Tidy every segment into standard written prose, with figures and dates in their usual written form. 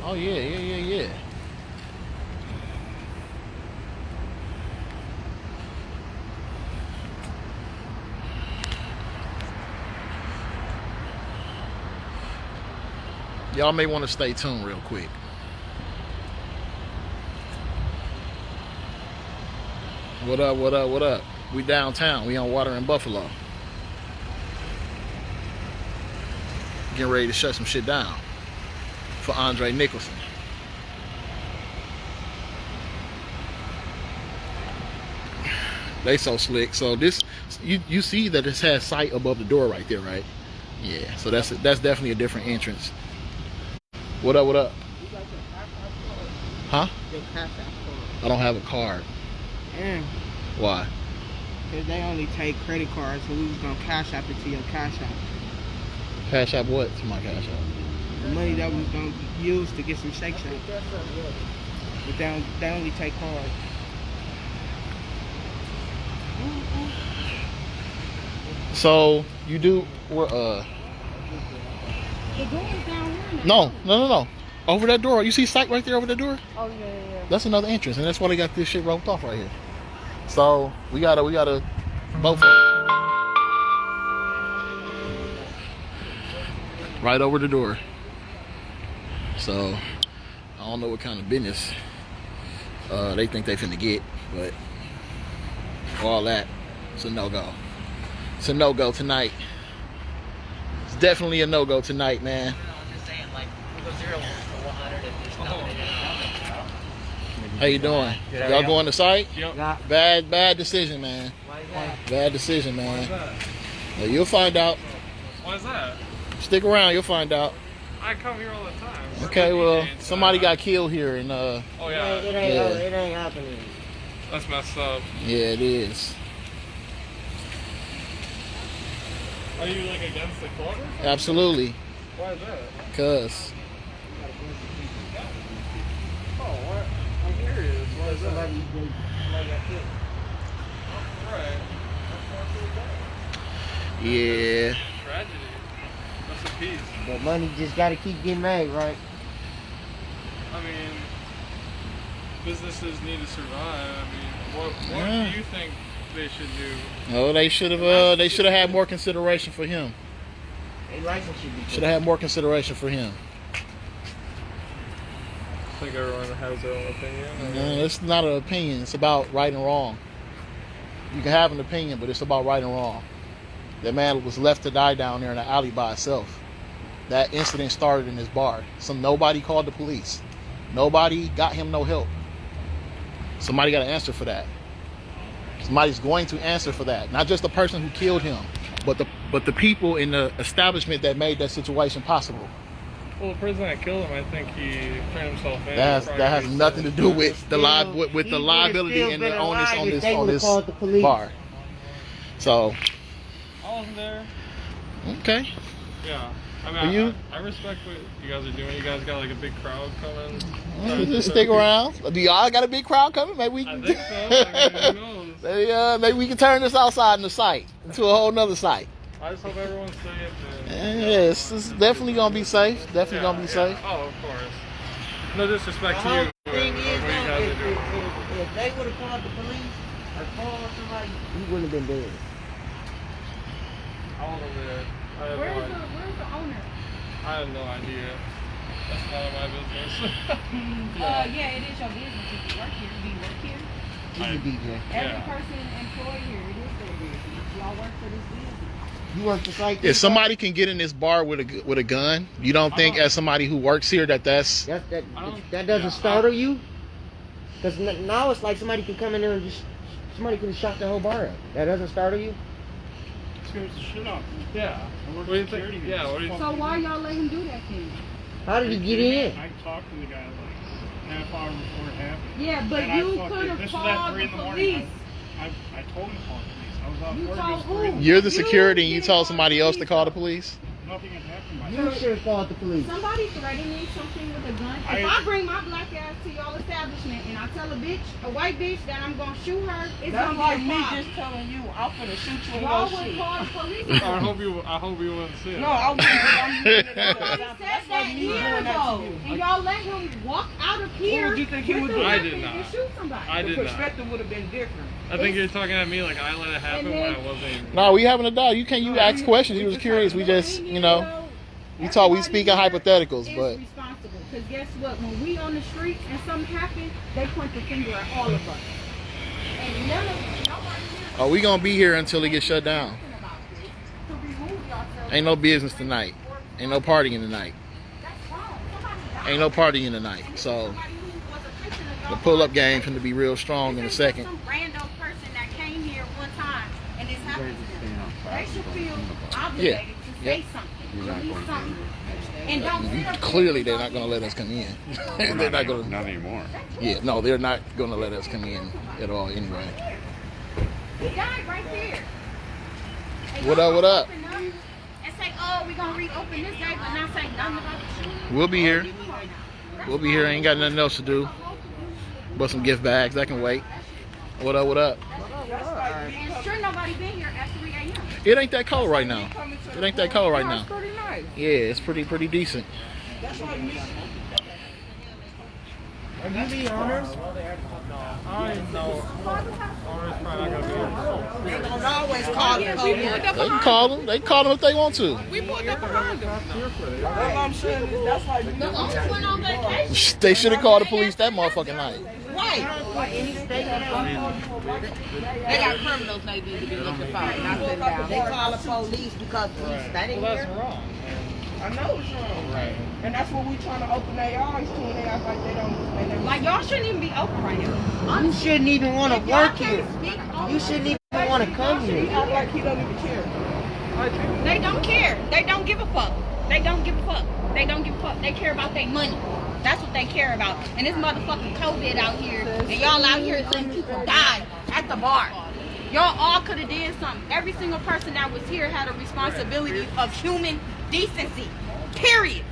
Oh yeah. Y'all may want to stay tuned real quick. What up? We downtown. We on Water in Buffalo. Getting ready to shut some shit down for Andre Nicholson. They so slick. So this, you see that this has sight above the door right there, right? Yeah. So that's definitely a different entrance. What up? Huh? I don't have a card. Damn. Why? Because they only take credit cards, so we was going to cash app it to your cash app. Cash app what to my cash app? The money that we was going to use to get some Shake Shack. But they only take cards. So you do The door is down here now. No. Over that door. You see sight right there over the door? Oh yeah. That's another entrance, and that's why they got this shit roped off right here. So we gotta both right over the door. So I don't know what kind of business they think they finna get, but all that, it's a no-go. It's a no-go tonight. It's definitely a no-go tonight, man. I'm just saying, like, we go 0 to 100 if there's nothing. How you doing? Y'all going to site? Yep. Bad decision, man. Why is that? Bad decision, man. Well, you'll find out. Why is that? Stick around, you'll find out. I come here all the time. Okay, well, somebody got killed here, and Oh yeah, It ain't happening. that's messed up. yeah, it is. Are you like against the corner? Absolutely, Why is that? cause What? I'm curious. Why is that? Somebody got killed. Right. yeah, Tragedy. That's a piece. But money just got to keep getting made, right? I mean, businesses need to survive. I mean, what Yeah. do you think they should do? no, they should have had more consideration for him. They license should be Should have had more consideration for him. I think everyone has their own opinion. No, it's not an opinion. It's about right and wrong. You can have an opinion, but it's about right and wrong. That man was left to die down there in the alley by himself. That incident started in his bar. Nobody called the police. Nobody got him no help. Somebody got to answer for that. Somebody's going to answer for that. Not just the person who killed him, but the people in the establishment that made that situation possible. Well, the person that killed him, I think he turned himself in. That has nothing to do with the liability and the onus on this bar. So, I wasn't there. okay. Yeah. I Are mean, you? I respect what you guys are doing. You guys got like a big crowd coming. Well, just stick around. Do y'all got a big crowd coming? Maybe we I can. think so. I mean, who knows? Maybe we can turn this outside in the site into a whole nother site. I just hope everyone's safe. Yes, it's definitely gonna be safe. Definitely gonna be safe. Oh, of course. No disrespect to The you. whole thing but is, what you guys are doing. if they would have called the police or called somebody, he wouldn't have been dead. I wasn't there. Where's the owner? I have no idea. That's none of my business. Yeah, it is your business. If you work here, do you work here? He's a DJ. Every person employed here, it is their business. Y'all work for this business. You work the site. If somebody can get in this bar with a gun, you don't think as somebody who works here that doesn't startle you? Because now it's like somebody can come in there and somebody could have shot the whole bar up. That doesn't startle you? Scares the shit out. Yeah. What do you think? Yeah. What do you So why y'all let him do that then? How did he get in? I talked to the guy like half hour before it happened. Yeah, but And I you fucking- could have this was called at 3 the in the morning. police. I told him to call the police. I was out You work. It told was 3 in the who? morning. you're the security and you didn't told call somebody the else to police, call the though. police? Nothing had happened by You should have called the police. Somebody threatened me something with a gun. If I bring my black ass to y'all establishment and I tell a white bitch that I'm gonna shoot her, it's That's gonna like be a me problem. just telling you I'm gonna shoot you in Y'all your would shit. call the police. I hope you wouldn't see it. No, I'm using it as an Nobody example. said That's why that here though, and y'all let him walk out of here. What would you think he would do? I did not. Shoot somebody. I did The not. perspective would have been different. I think you're talking at me like I let it happen when I wasn't even. No, we having a dog. You can't. You ask questions. You was curious. We just, you know, we talk. We speak in hypotheticals, but. Responsible, because guess what? When we on the streets and something happens, they point the finger at all of us. And nobody here. Oh, we gonna be here until it gets shut down. Ain't no business tonight. Ain't no partying tonight. Ain't no partying tonight. So the pull-up game finna be real strong in a second. Some random person that came here one time and this happened to them. They should feel obligated to say something, to do something. And don't Clearly, they're not gonna let us come in. They're not gonna. Not anymore. Yeah, no, they're not gonna let us come in at all. Anyway. He died right there. What up? What up? And say, oh, we gonna reopen this day, but not say nothing about the shooting. We'll be here. We'll be here. Ain't got nothing else to do. But some gift bags. That can wait. What up? What up? And sure nobody been here at 3 a.m. It ain't that cold right now. It ain't that cold right now. It's pretty nice. Yeah, it's pretty decent. That's why you Are you the owner? I don't know. Owner's probably not gonna be here. They don't always call the police. They can call them. They can call them if they want to. We pulled up behind them. That's what I'm saying. That's why you The owners went on vacation. They should have called the police that motherfucking night. Right. They got criminals they need to be looking for, not sitting down. They call the police because police standing Well, that's here. wrong. I know it's wrong. Right. And that's what we trying to open their eyes to, and they act like they don't. Like, y'all shouldn't even be open right now. You shouldn't even want to If y'all work can't here. speak on You shouldn't even want to come He here. act like he don't even care. They don't care. They don't give a fuck. They don't give a fuck. They don't give a fuck. They care about their money. That's what they care about. And this motherfucking COVID out here, and y'all out here letting people die at the bar. Y'all all could have did something. Every single person that was here had a responsibility of human decency. Period.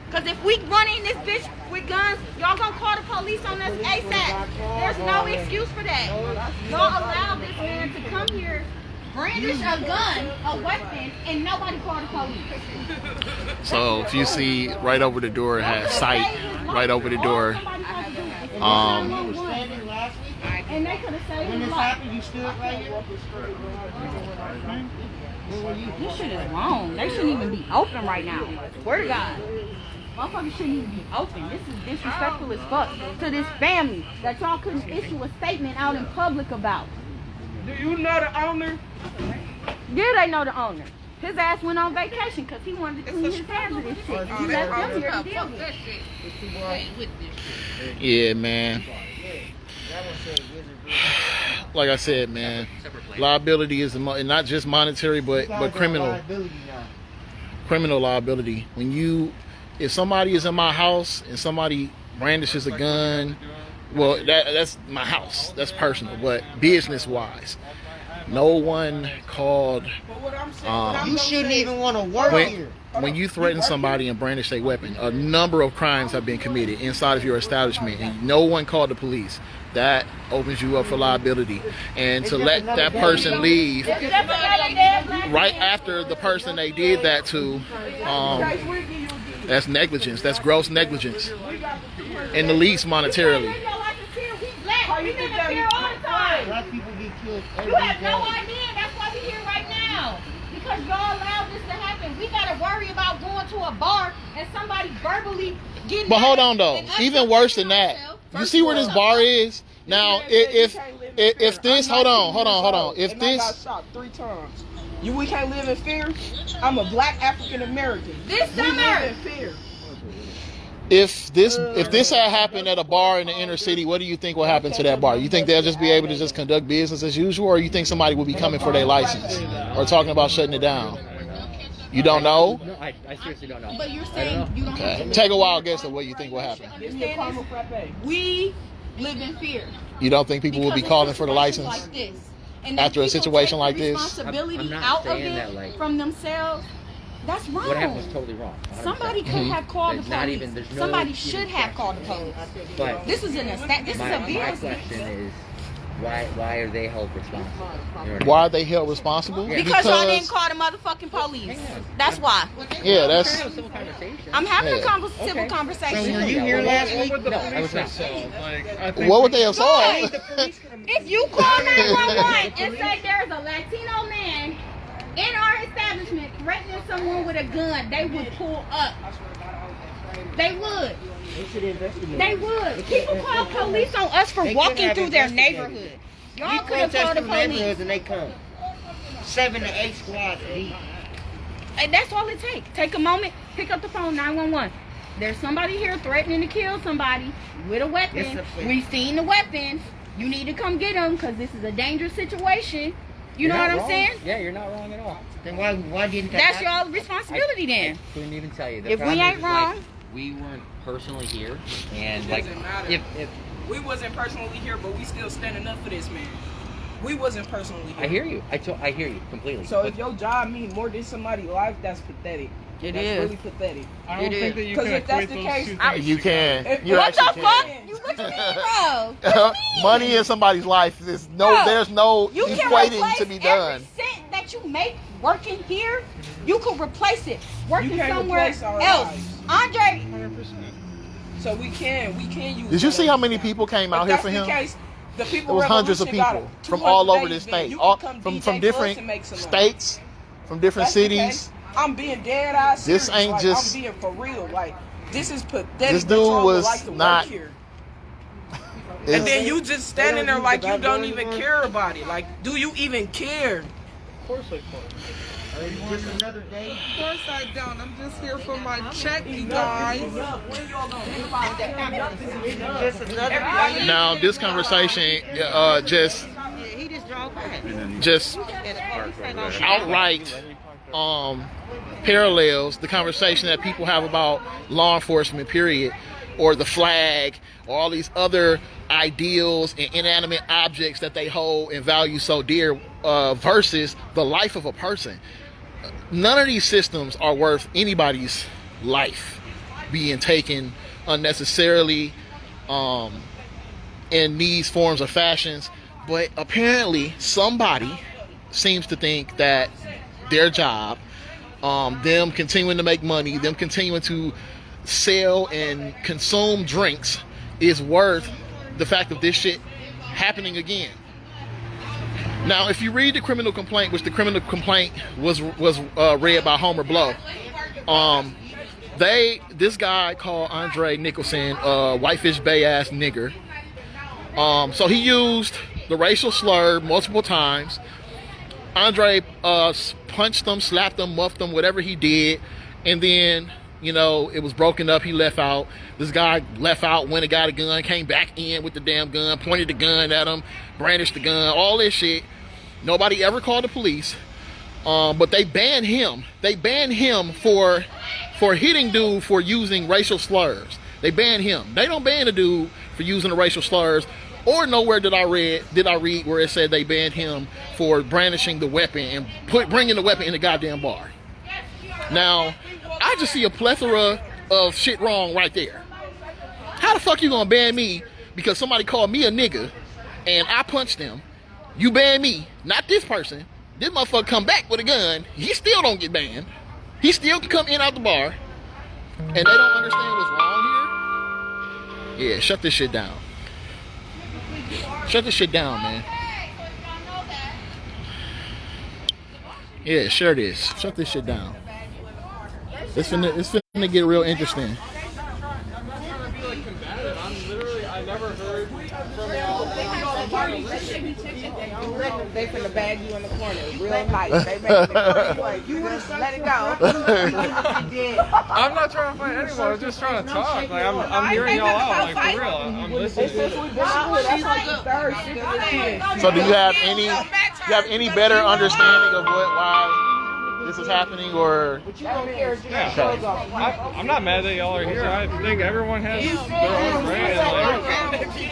Because if we run in this bitch with guns, y'all gonna call the police on us ASAP. There's no excuse for that. Y'all allowed this man to come here, brandish a gun, a weapon, and nobody called the police. So if you see right over the door, it has sight right over the door. Standing last week. And they could have saved When his this life. happened, you stood right here. This shit is wrong. They shouldn't even be open right now. Swear to God. Motherfuckers shouldn't even be open. This is disrespectful as fuck to this family that y'all couldn't issue a statement out in public about. Do you know the owner? Yeah, they know the owner. His ass went on vacation because he wanted to clean his hands of this shit. He left them here to deal with it. Yeah, man. Like I said, man, liability is not just monetary, but criminal liability. If somebody is in my house and somebody brandishes a gun, well, that's my house. That's personal, but business wise, no one called. You shouldn't even want to work here. When you threaten somebody and brandish a weapon, a number of crimes have been committed inside of your establishment, and no one called the police. That opens you up for liability. And to let that person leave right after the person they did that to, that's negligence. That's gross negligence. And the least monetarily. We live in fear all the time. Black people get killed every You have no day. idea. That's why we're here right now. Because y'all allowed this to happen. We gotta worry about going to a bar and somebody verbally getting. But hold on though, even worse than that. You see where this bar is? Now, if this, hold on. If And I got this, shot 3 times. We can't live in fear. I'm a black African American. This We live summer. in fear. if this had happened at a bar in the inner city, what do you think will happen to that bar? You think they'll just be able to just conduct business as usual, or you think somebody will be coming for their license or talking about shutting it down? You don't know? No, I seriously don't know. But you're saying you don't have Okay. to. Take a wild guess of what you think will happen. Give me a caramel frappe. We live in fear. You don't think people will be Because calling of for the situations license? like this. And then After a people situation take like the this? responsibility I'm not out of saying it that, like, from themselves. That's wrong. What happened was totally wrong. 100%. Somebody could have called the There's not police. even- there's no Somebody even should have called the police. But This is an this is my a business. question is, Why are they held responsible? You know what I Why are they held responsible? Yeah. Because y'all didn't call the motherfucking police. That's why. Yeah, that's. I'm having a Yeah. civil conversation. Were you here last week? What would the No, I police was have not. solved? Like, I think What would they have solved? If you call 911 and say there's a Latino man in our establishment threatening someone with a gun, they would pull up. They would. They should investigate. They would. People call police on us for They could walking have through their investigated. neighborhood. You Y'all could have protest called the from neighborhoods police. and they come. 7 to 8 squads deep. And that's all it takes. Take a moment, pick up the phone, 911. There's somebody here threatening to kill somebody with a weapon. We've seen the weapons. You need to come get them because this is a dangerous situation. You know what I'm saying? Yeah, you're not wrong at all. Then why didn't that That's happen? y'all responsibility then. Couldn't even tell you. The If we problem ain't is, wrong. like, we weren't personally here, and like, Doesn't matter. if We wasn't personally here, but we still standing up for this man. We wasn't personally here. I hear you, I hear you completely. So but if your job means more than somebody's life, that's pathetic. It That's is. really pathetic. I don't think that you 'Cause can if that's equate the those case, two I- things You together. can. You What the actually fuck? can. You what you mean, bro? What you mean? Money in somebody's life is no. Bro, There's no You can equating replace to be every done. cent that you make working here. You could replace it working You can't somewhere replace our else. lives. Andre, 100%. So we can use. Did you that see how as many example. people came If out here that's for the him? case, the people It was hundreds of Revolution got people a from 200 all over days this event. state, You all can come from DJ for us different and make some money. states, from different That's the cities. case. I'm being dead ass This serious. ain't like, just- I'm being for real. Like this is pathetic. This that dude y'all would was like to not- work here. It's- And then you just standing there use like the you don't backbone even anymore? care about it. Like, do you even care? Of course I can. Just another day. Of course I don't. I'm just here for my check, you guys. Just another day. Now this conversation just He just drove back. just outright parallels the conversation that people have about law enforcement, period, or the flag, or all these other ideals and inanimate objects that they hold and value so dear, versus the life of a person. None of these systems are worth anybody's life being taken unnecessarily in these forms or fashions. But apparently somebody seems to think that their job, them continuing to make money, them continuing to sell and consume drinks, is worth the fact of this shit happening again. Now, if you read the criminal complaint, which the criminal complaint was read by Homer Blow, this guy called Andre Nicholson, Whitefish Bay ass nigger. So he used the racial slur multiple times. Andre punched them, slapped them, muffed them, whatever he did, and then, you know, it was broken up. He left out. This guy left out, went and got a gun, came back in with the damn gun, pointed the gun at him, brandished the gun, all this shit. Nobody ever called the police, but they banned him. They banned him for hitting dude for using racial slurs. They banned him. They don't ban a dude for using the racial slurs. Or nowhere did I read where it said they banned him for brandishing the weapon and bringing the weapon in the goddamn bar. Now, I just see a plethora of shit wrong right there. How the fuck you gonna ban me because somebody called me a nigga and I punched them? You ban me, not this person. This motherfucker come back with a gun. He still don't get banned. He still can come in out the bar, and they don't understand what's wrong here. Yeah, shut this shit down. Shut this shit down, man. Yeah, sure it is. Shut this shit down. It's finna get real interesting. I never heard from y'all. They finna bag you in the corner, real nice. They make it like you just let it go. I'm not trying to fight anyone. I'm just trying to talk. Like I'm hearing y'all out. Like for real. I'm listening. Since we've been out here, that's like the third shit that So do you have any better understanding of why this is happening, or? you don't care. Just Yeah. shows off. I'm not mad that y'all are here. I think everyone has their own brand. Like,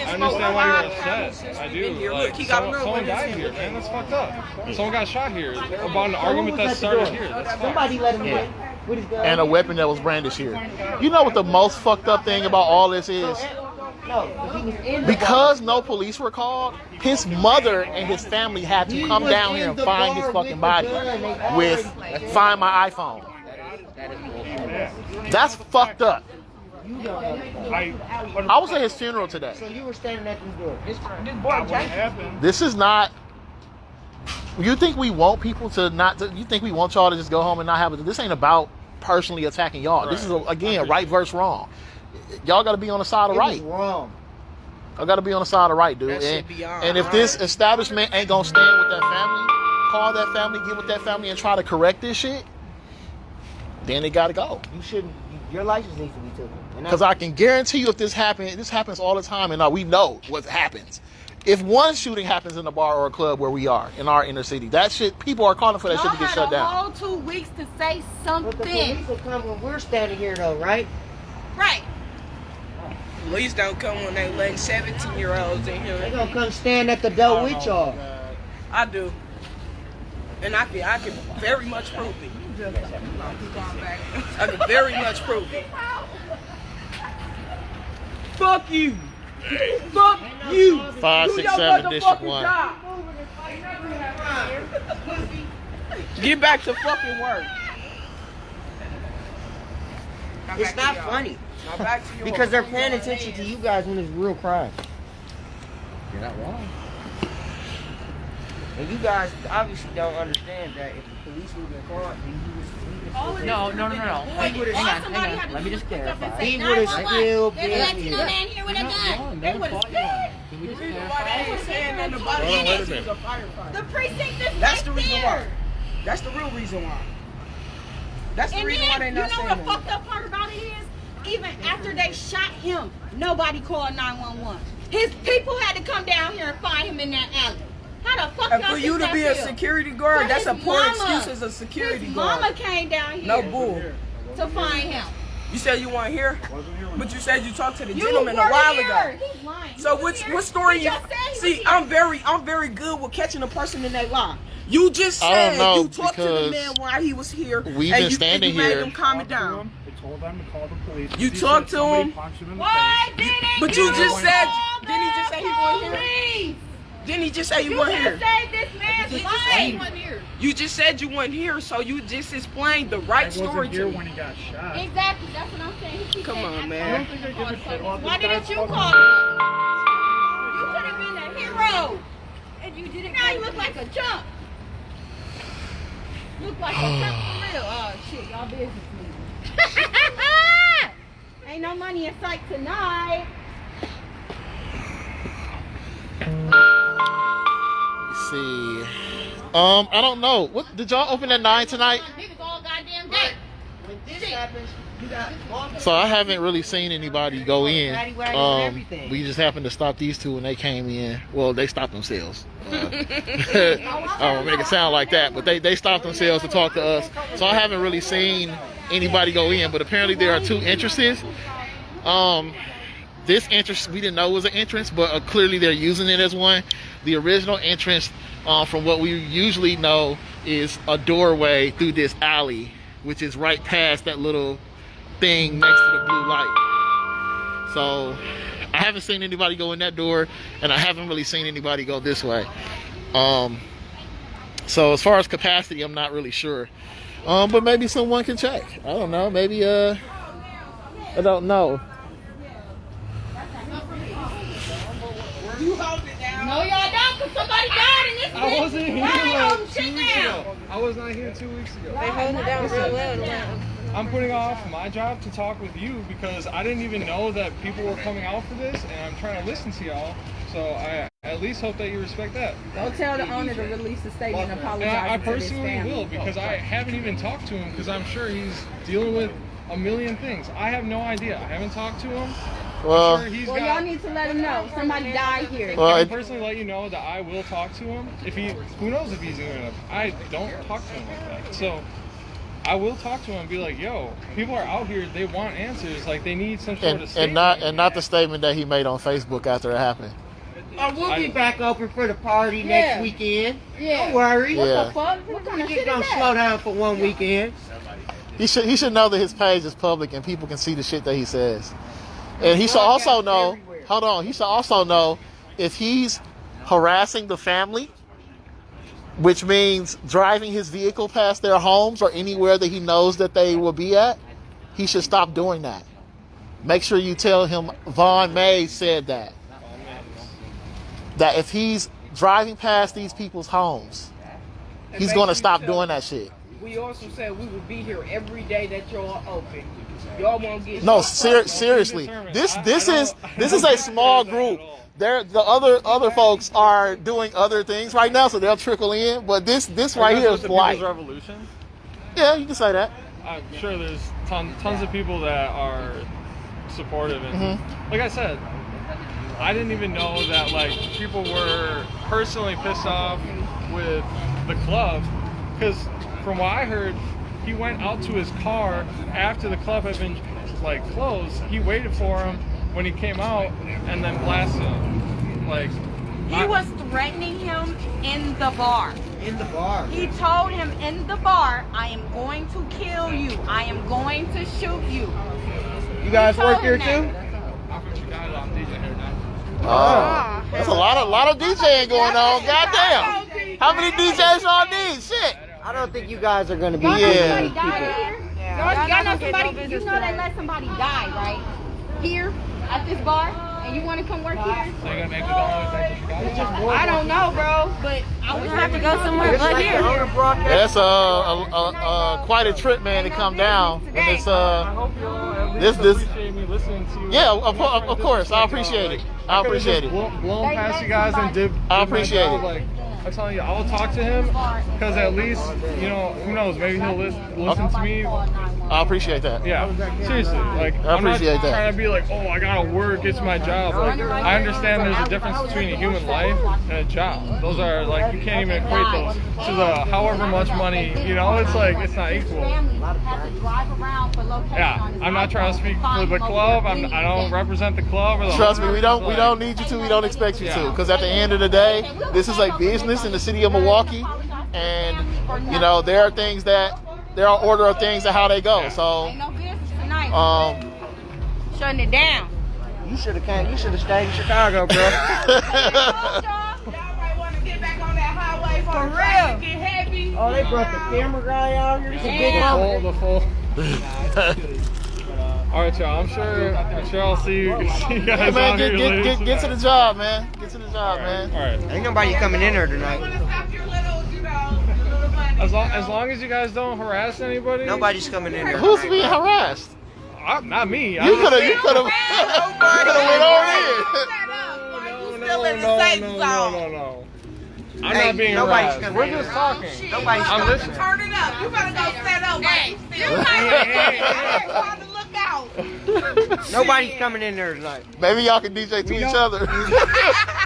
I understand why you're upset. I do. Like, someone died here, man. That's fucked up. Someone got shot here about an argument that started here. That's fucked. Somebody let him in with his gun. And a weapon that was brandished here. You know what the most fucked up thing about all this is? No, he was in the Because bar. no police were called, his mother and his family had to come down here and find his fucking body with Find My iPhone. That is bullshit. That's fucked up. You don't know. I was at his funeral today. So you were standing at this door. This boy Jack. This is not. You think we want people to not? You think we want y'all to just go home and not have it? This ain't about personally attacking y'all. This is again right versus wrong. Y'all got to be on the side of right. It was wrong. I got to be on the side of right, dude. That shit beyond And if this establishment ain't gonna stand with that family, call that family, get with that family, and try to correct this shit, then they gotta go. You shouldn't. Your license needs to be taken. Because I can guarantee you, if this happens all the time, and we know what happens. If one shooting happens in a bar or a club where we are in our inner city, that shit, people are calling for that shit to get shut Y'all down. had a whole 2 weeks to say But the something. police will come when we're standing here, though, right? Right. Police don't come when they letting 17-year-olds in They here. gonna come stand at the door with y'all. I do. And I can very much prove it. I can very much prove it. Fuck you. Fuck you. 5, 6, 7, District 1. Job. Get back to fucking work. It's not funny. Now back to your Because they're paying attention to you guys when it's real crime. You're not wrong. And you guys obviously don't understand that if the police would have called, then No. Hang on. Let me just clarify. he would have still There's a been Latino here. man here with a gun. They would have Can we just Why they clarify? ain't saying nothing about Hold on, wait a it? minute. He's a firefighter. The precinct is That's the right reason there. why. That's the real reason why. That's the And reason why then, they you not know saying what the nothing. fucked up part about it is? Even after they shot him, nobody called 911. His people had to come down here and find him in that alley. How the fuck And y'all for you think to be that a feel? security guard, For that's a his poor mama. excuse as a security His guard. mama came down here No bull. to find him. You said you weren't here, but you said you talked to the You gentleman a weren't while here. ago. He's lying. So He was here. what story He you just said he was see? here. I'm very good with catching a person in that lie. You just I said don't know, you talked to the because man while he was here. we've and been standing and you made here. him calm it down. They told them to call the police. You He talked said to somebody him? punched him in the Why face. didn't But you just said, call didn't he just say he wasn't here? police? Didn't he just say you You weren't just here? saved this man's life. You just said you weren't here, so you just explained the right I story wasn't here to when me. he got shot. Exactly, that's what I'm saying. He keeps Come saying, on, I man. called I don't think I give a shit about Why this didn't guy's you fucking call life. me? You could have been a hero. And you didn't. Now you look like a chump. Look like a chump for real. Oh shit, y'all business meeting. Ain't no money in sight tonight. Let's see. I don't know. What did y'all open at 9 tonight? Niggas all goddamn day. When this happens, you got law So I haven't really seen anybody go in. Paddy wagon and everything. We just happened to stop these two when they came in. Well, they stopped themselves. I don't make it sound like that, but they stopped themselves to talk to us. So I haven't really seen anybody go in, but apparently there are 2 entrances. This entrance we didn't know was an entrance, but clearly they're using it as one. The original entrance, from what we usually know, is a doorway through this alley, which is right past that little thing next to the blue light. So I haven't seen anybody go in that door, and I haven't really seen anybody go this way. So as far as capacity, I'm not really sure. But maybe someone can check. I don't know. Maybe I don't know. You hold it down. No, y'all don't, because somebody died in this I wasn't here Why they like holding 2 shit weeks down? ago. I was not here 2 weeks ago. They hold it down real well. I'm putting off my job to talk with you because I didn't even know that people were coming out for this, and I'm trying to listen to y'all. So I at least hope that you respect that. Go tell the owner to release a statement and apologize And I to his personally family. will, because I haven't even talked to him, because I'm sure he's dealing with a million things. I have no idea. I haven't talked to him. Well, I'm sure he's Well, got. y'all need to let him know. Somebody died here. Well, I it- can personally let you know that I will talk to him. If he, who knows if he's gonna. I don't talk to him like that. So I will talk to him and be like, "Yo, people are out here. They want answers. Like they need some sort of and statement." not the statement that he made on Facebook after it happened. We'll be back open for the party Yeah. next weekend. Yeah. Don't worry. Yeah. What the fuck? What kind We of just shit gonna is that? slow down for one weekend. He should know that his page is public and people can see the shit that he says. And he should also know hold on. He should also know if he's harassing the family, which means driving his vehicle past their homes or anywhere that he knows that they will be at, he should stop doing that. Make sure you tell him Vaun May said that. That if he's driving past these people's homes, he's going to stop doing that shit. We also said we would be here every day that y'all are open. Y'all won't get No, seriously. This is a small group. The other folks are doing other things right now, so they'll trickle in. But this right here is light. Revolution. Yeah, you can say that. I'm sure there's tons of people that are supportive, and like I said, I didn't even know that like people were personally pissed off with the club, because from what I heard, he went out to his car after the club had been like closed. He waited for him when he came out and then blasted him. Like He was threatening him in the bar. In the bar. He told him in the bar, I am going to kill you. I am going to shoot you. You guys He work told here him too? I'm from Chicago. I'm DJing here now. Oh, that's a lot of DJing going on. Goddamn. How many DJs y'all need? Shit. I don't think you guys are going to be Y'all know here. somebody died here? Y'all know somebody, you know they let somebody die, right? Here, at this bar, and you want to come work here? So you're gonna make me go all the way back to Chicago? I don't know, bro, but I would have to go somewhere but here. That's quite a trip, man, to come down. And it's I hope you all at least appreciate me listening to you. yeah, of course. I appreciate it. I appreciate it. Blown past you guys and did I my appreciate job, it. Like, I'm telling you, I'll talk to him, because at least, you know, who knows, maybe he'll listen to me. I appreciate that. Yeah, seriously. Like, I appreciate I'm not that. trying to be like, oh, I gotta work, it's my job. Like, I understand there's a difference between a human life and a job. Those are, like, you can't even equate those to the however much money, you know, it's like, it's not equal. Yeah, I'm not trying to speak for the club. I don't represent the club. Or the Trust me, we owners. don't need you to. We don't expect you to. Because at the end of the day, this is a business in the city of Milwaukee, and you know there are order of things and how they go. So, Shutting it down. You should have came. You should have stayed in Chicago, bro. Y'all might want to get back on that highway for real. Get heavy. Oh, they brought the camera guy out here. This is a big helmet. The full. All right, y'all. I'm sure I'll see you guys hey, man, out here later. get to the job, man. Get to the job, man. All right. Ain't nobody coming in there tonight. As long as you guys don't harass anybody. Nobody's coming in there. Who's being harassed? Not me. You could have went over No. I'm not being harassed. We're just talking. I'm listening. Turn it up. You better go set up. Hey. Nobody's coming in there tonight. Maybe y'all can DJ to each other.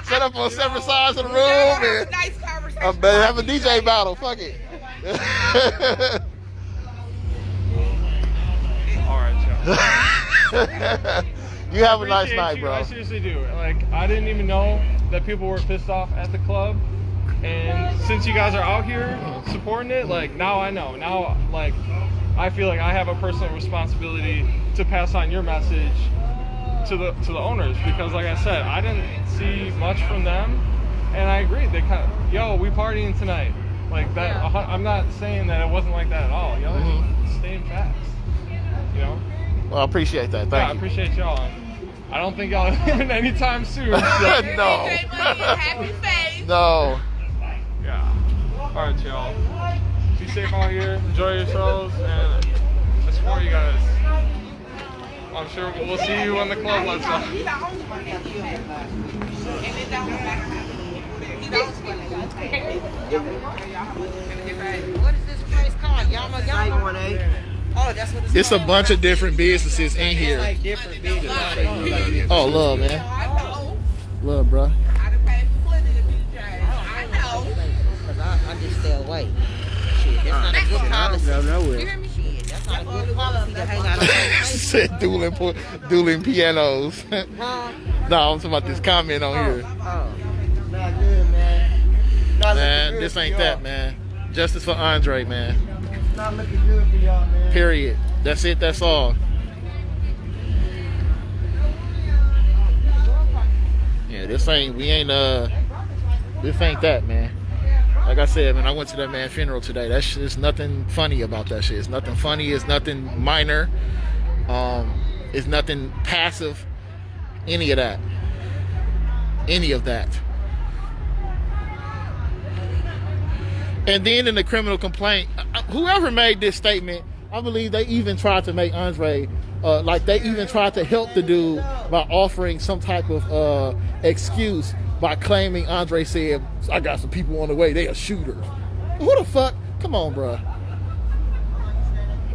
Set up on separate sides of the room and Nice conversation. have a DJ battle. Fuck it. All right, y'all. You have a nice Appreciate night, you. bro. I seriously do. Like, I didn't even know that people were pissed off at the club. And since you guys are out here supporting it, like, now I know. Now, like, I feel like I have a personal responsibility to pass on your message to the owners, because, like I said, I didn't see much from them, and I agree. They kind of, yo, we partying tonight, like that. I'm not saying that it wasn't like that at all. You know, staying fast. You know. Well, I appreciate that. Thank I you. appreciate y'all. I don't think y'all leaving anytime soon. So. No. Happy face. No. Yeah. All right, y'all. Be safe out here. Enjoy yourselves, and I support you guys. I'm sure we'll see you when the club lets up. What is this place called? Yama? 918. Oh, that's what It's a bunch of different businesses in here. Like different businesses. Oh, love, man. Love, bro. I done paid for plenty of DJs. I know. Because I just stay away. Shit, that's not a good policy. Go You nowhere. hear me? Shit, that's not a good policy to hang out on the place. Said dueling pianos. No, I'm talking about this comment on here. Oh, not good, man. Not Man, looking good this for ain't y'all. that, man. Justice for Andre, man. Not looking good for y'all, man. Period. That's it. That's all. this ain't that, man. Like I said, man, I went to that man's funeral today. There's nothing funny about that shit. It's nothing funny. It's nothing minor. It's nothing passive. Any of that. And then in the criminal complaint, whoever made this statement, I believe they even tried to make Andre, they even tried to help the dude by offering some type of excuse by claiming Andre said, I got some people on the way, they a shooter. Who the fuck? Come on, bro.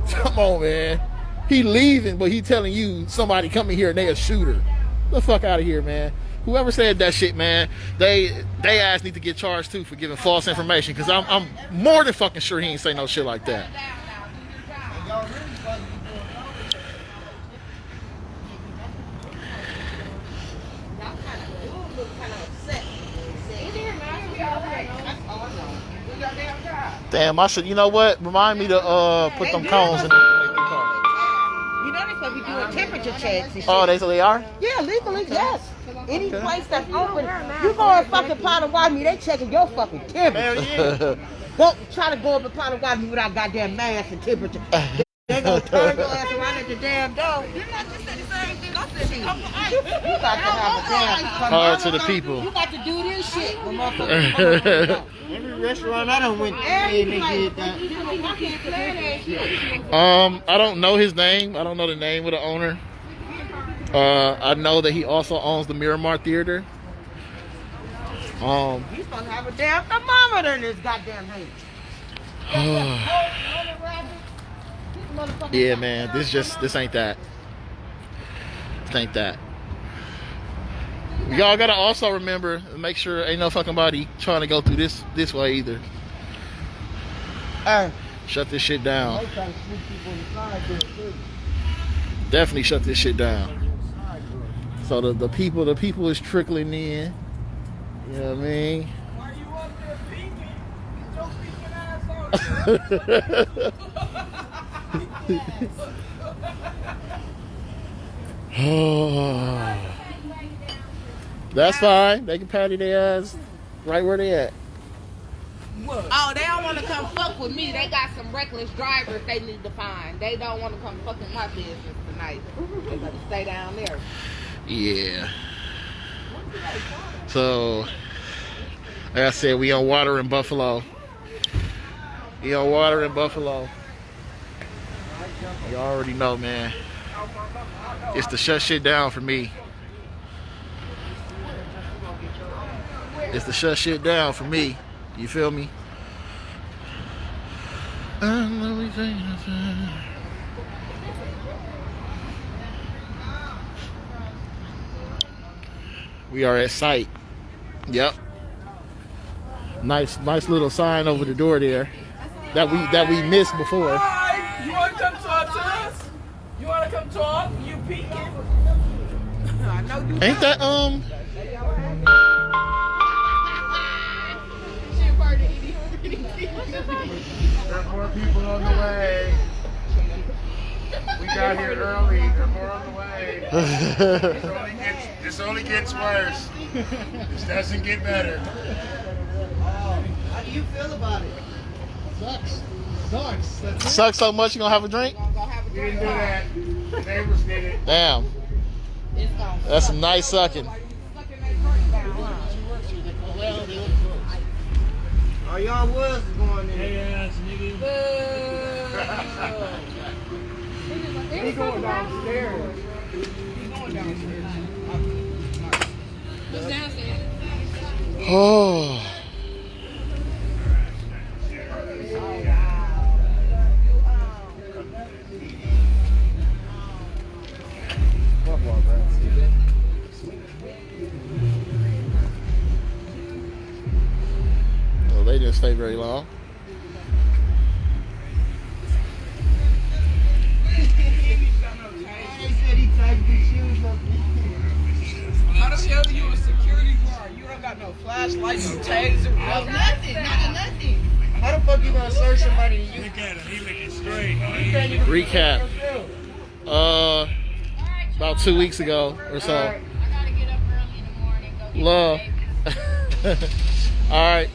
Come on, man. He leaving, but he telling you somebody coming here and they a shooter. Get the fuck out of here, man. Whoever said that shit, man, they ass need to get charged too for giving false information, because I'm more than fucking sure he ain't say no shit like that. Damn, I should, you know what? Remind me to put them cones in the car. You know they're supposed to be doing temperature checks and shit. Oh, they are? Yeah, legally, yes. Any place that's open, you go and fucking Potawatomi, they checking your fucking temperature. Hell yeah. Don't try to go up in Potawatomi without goddamn mask and temperature. They gonna turn your ass around at the damn door. Didn't I just say the same thing? I said, come on. You got to have a damn Hard to the people. You got to do this shit when motherfuckers. Every restaurant I done went to, they did that. I don't know his name. I don't know the name of the owner. I know that he also owns the Miramar Theater. He's supposed to have a damn thermometer in his goddamn hand. Yeah, man. This ain't that. This ain't that. Y'all gotta also remember, make sure ain't no fucking body trying to go through this way either. Shut this shit down. Definitely shut this shit down. So the people is trickling in. You know what I mean? Why you up there peeking? Get your peeking ass That's fine. They can patty their ass right where they at. Oh, they don't want to come fuck with me. They got some reckless drivers they need to find. They don't want to come fuck in my business tonight. They better stay down there. Yeah. So, like I said, we on water in Buffalo. We on water in Buffalo. You already know, man. It's to shut shit down for me. It's to shut shit down for me. You feel me? We are at site. Yep. Nice little sign over the door there that we missed before. Hi, you want to come talk to us? You want to come talk? You peeking? I know you. Ain't that There are more people on the way. We got here early. There are more on the way. This only gets worse. This doesn't get better. How do you feel about it? Sucks. Sucks. That's it. sucks so much you gonna have a drink? We didn't do that. The neighbors did it. Damn. That's some nice sucking. Oh, y'all was going in. Hey ass nigga. He's going downstairs. Oh. Well, they didn't stay very long. How the hell are you a security guard? You don't got no flashlights, no tags, or nothing. Nothing. How the fuck you gonna search somebody and you Look at him. He looking straight. Recap. About 2 weeks ago or so. I gotta get up early in the morning. Love. All right.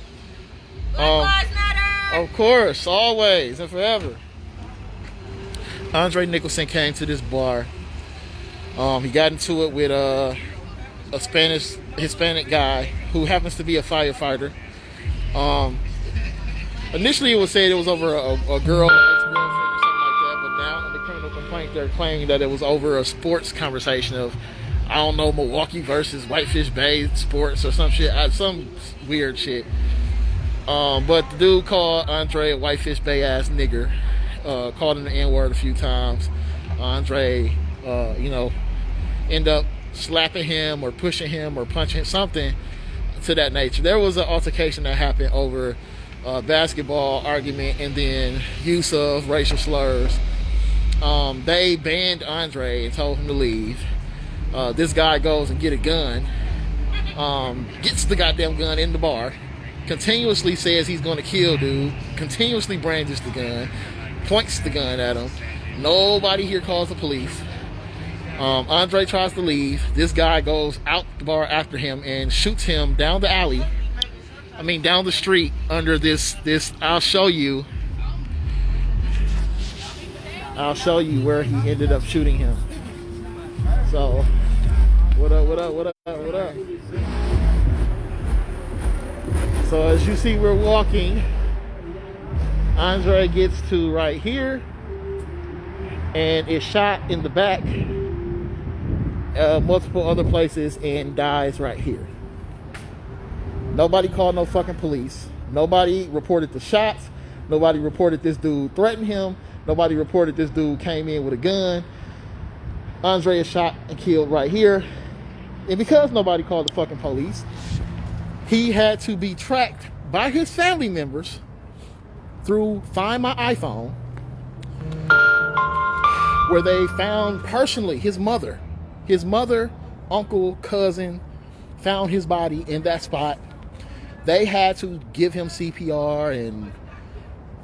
Of course, always and forever. Andre Nicholson came to this bar. He got into it with a Hispanic guy who happens to be a firefighter. Initially, it was said it was over a girl, ex-girlfriend or something like that, but now in the criminal complaint, they're claiming that it was over a sports conversation of, I don't know, Milwaukee versus Whitefish Bay sports or some shit, some weird shit. But the dude called Andre a Whitefish Bay ass nigger, called him the N-word a few times. Andre, end up slapping him or pushing him or punching him, something to that nature. There was an altercation that happened over basketball argument and then use of racial slurs. They banned Andre and told him to leave. This guy goes and get a gun, gets the goddamn gun in the bar, continuously says he's going to kill dude, continuously brandishes the gun, points the gun at him. Nobody here calls the police. Andre tries to leave. This guy goes out the bar after him and shoots him down the alley. Down the street under this. I'll show you where he ended up shooting him. So, what up? So as you see, we're walking. Andre gets to right here and is shot in the back, multiple other places, and dies right here. Nobody called no fucking police. Nobody reported the shots. Nobody reported this dude threatened him. Nobody reported this dude came in with a gun. Andre is shot and killed right here. And because nobody called the fucking police, he had to be tracked by his family members through Find My iPhone, where they found personally his mother, uncle, cousin, found his body in that spot. They had to give him CPR and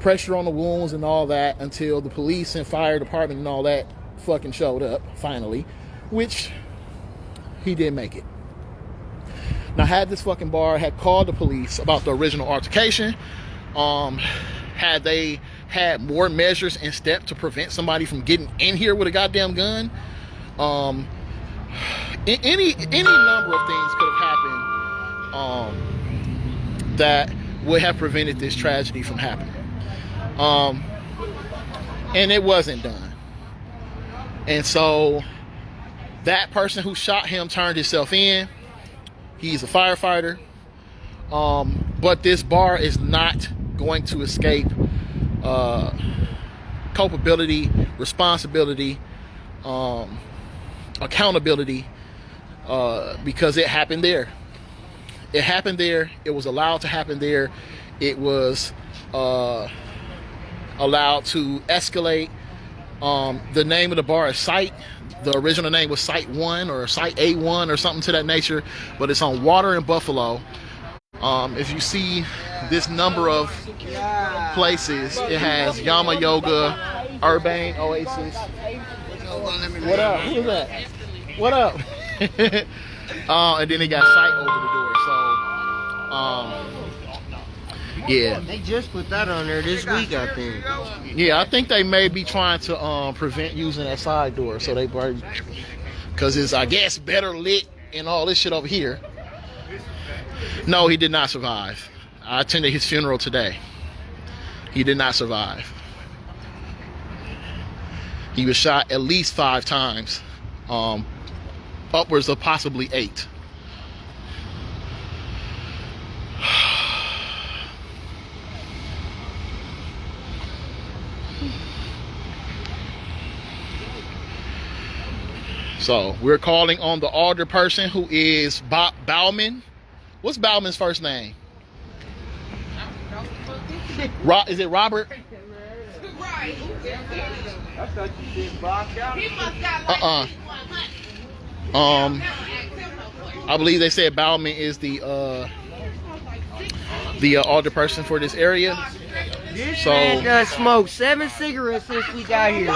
pressure on the wounds and all that until the police and fire department and all that fucking showed up finally, which he didn't make it. Now, had this fucking bar had called the police about the original altercation, had they had more measures in step to prevent somebody from getting in here with a goddamn gun, any number of things could have happened that would have prevented this tragedy from happening. And it wasn't done. And so that person who shot him turned himself in. He's a firefighter. But this bar is not going to escape culpability, responsibility, accountability, because it happened there. It happened there. It was allowed to happen there. It was allowed to escalate. The name of the bar is Site. The original name was Site 1 or Site A1 or something to that nature, but it's on Water in Buffalo. If you see this number of places, it has Yama Yoga, Urbane Oasis. What up? Who's that? What up? And then they got Site over the door. So, yeah. They just put that on there this week, I think. Yeah, I think they may be trying to prevent using that side door, so they probably, because it's, I guess, better lit and all this shit over here. No, he did not survive. I attended his funeral today. He did not survive. He was shot at least 5 times, upwards of possibly 8. So we're calling on the alder person who is Bob Bauman. What's Bauman's first name? Is it Robert? I believe they said Bauman is the alder person for this area. This So man done smoked 7 cigarettes since we got here. I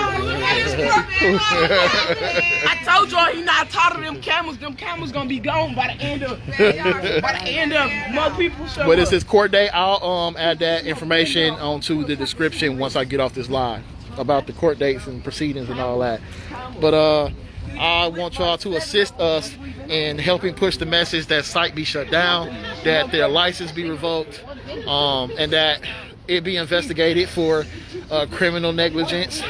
told y'all he not got tired of them cameras. Them cameras gonna be gone by the end of more people show But it's up. his court date. I'll add that information onto the description once I get off this live about the court dates and proceedings and all that. But I want y'all to assist us in helping push the message that site be shut down, that their license be revoked, and that it be investigated for criminal negligence.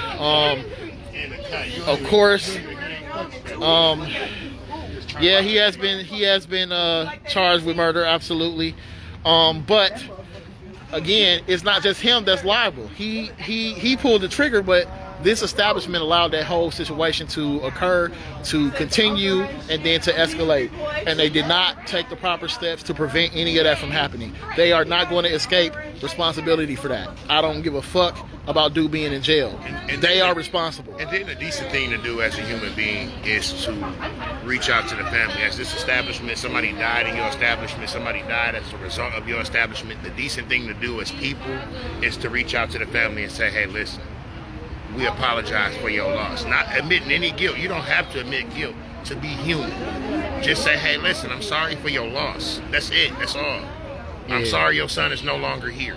Of course, yeah, he has been charged with murder, absolutely. But again, it's not just him that's liable. He pulled the trigger, but this establishment allowed that whole situation to occur, to continue, and then to escalate. And they did not take the proper steps to prevent any of that from happening. They are not going to escape responsibility for that. I don't give a fuck about dude being in jail. And they are responsible. And then the decent thing to do as a human being is to reach out to the family. As this establishment, somebody died in your establishment, somebody died as a result of your establishment. The decent thing to do as people is to reach out to the family and say, hey, listen, we apologize for your loss. Not admitting any guilt. You don't have to admit guilt to be human. Just say, hey, listen, I'm sorry for your loss. That's it. That's all. Yeah. I'm sorry your son is no longer here.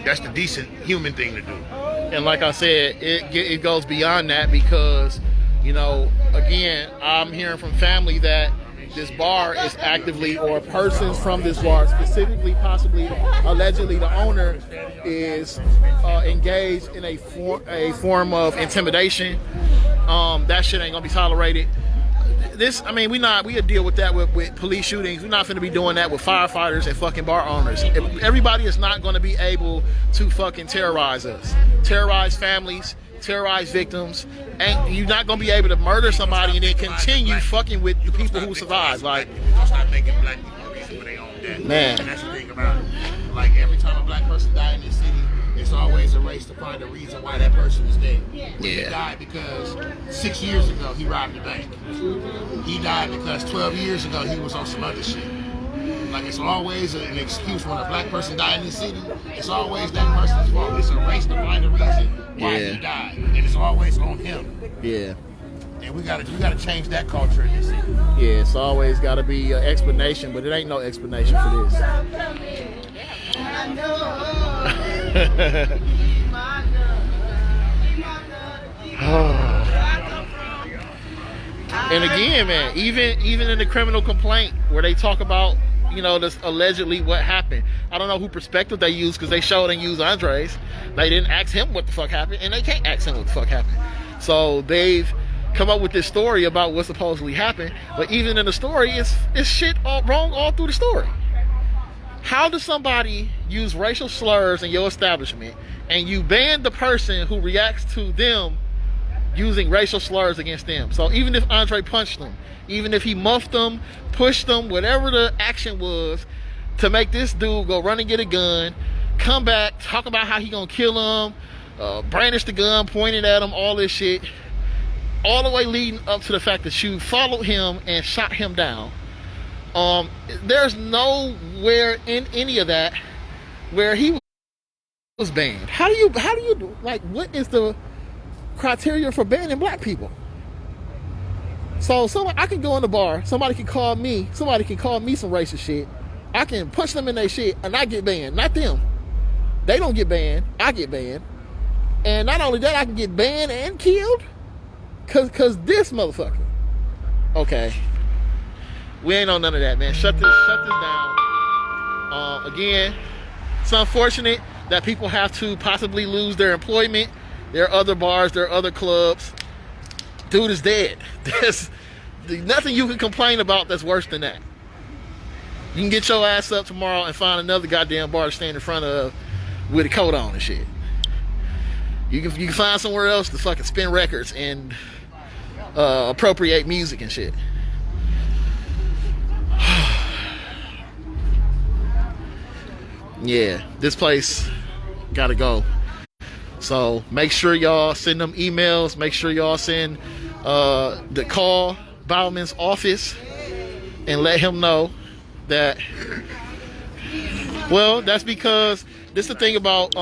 That's the decent human thing to do. And like I said, it goes beyond that because, you know, again, I'm hearing from family that this bar is actively, or persons from this bar specifically, possibly, allegedly, the owner is engaged in a form of intimidation. That shit ain't gonna be tolerated. This, I mean, we deal with that with police shootings. We're not finna be doing that with firefighters and fucking bar owners. Everybody is not gonna be able to fucking terrorize us, terrorize families, terrorize victims, and you're not gonna be able to murder somebody and then continue fucking with the people who survive. Like, stop making black people a reason for their own death. Man. And that's the thing about it. Like, every time a black person dies in this city, it's always a race to find a reason why that person is dead. He died because 6 years ago he robbed a bank. He died because 12 years ago he was on some other shit. Like, it's always an excuse when a black person died in this city. It's always that person's fault. It's a race to find a reason why he died, and it's always on him. Yeah. And we gotta change that culture in this city. Yeah, it's always gotta be an explanation, but it ain't no explanation for this. And again, man, even in the criminal complaint where they talk about, you know, this allegedly what happened. I don't know who perspective they use because they showed and used Andre's. They didn't ask him what the fuck happened, and they can't ask him what the fuck happened. So they've come up with this story about what supposedly happened, but even in the story, it's shit all wrong all through the story. How does somebody use racial slurs in your establishment and you ban the person who reacts to them using racial slurs against them? So even if Andre punched them, even if he muffed them, pushed them, whatever the action was to make this dude go run and get a gun, come back, talk about how he gonna kill him, brandish the gun, pointed at him, all this shit, all the way leading up to the fact that you followed him and shot him down. There's nowhere in any of that where he was banned. How do you like, what is the criteria for banning black people? So I can go in the bar, somebody can call me some racist shit, I can punch them in their shit and I get banned, not them. They don't get banned, I get banned. And not only that, I can get banned and killed cause this motherfucker. Okay. We ain't on none of that, man. Shut this down. Again, it's unfortunate that people have to possibly lose their employment. There are other bars, there are other clubs. Dude is dead. There's nothing you can complain about that's worse than that. You can get your ass up tomorrow and find another goddamn bar to stand in front of with a coat on and shit. You can find somewhere else to fucking spin records and appropriate music and shit. Yeah, this place gotta go. So make sure y'all send them emails. Make sure y'all send the call Bauman's office and let him know that. Well, that's because this is the thing about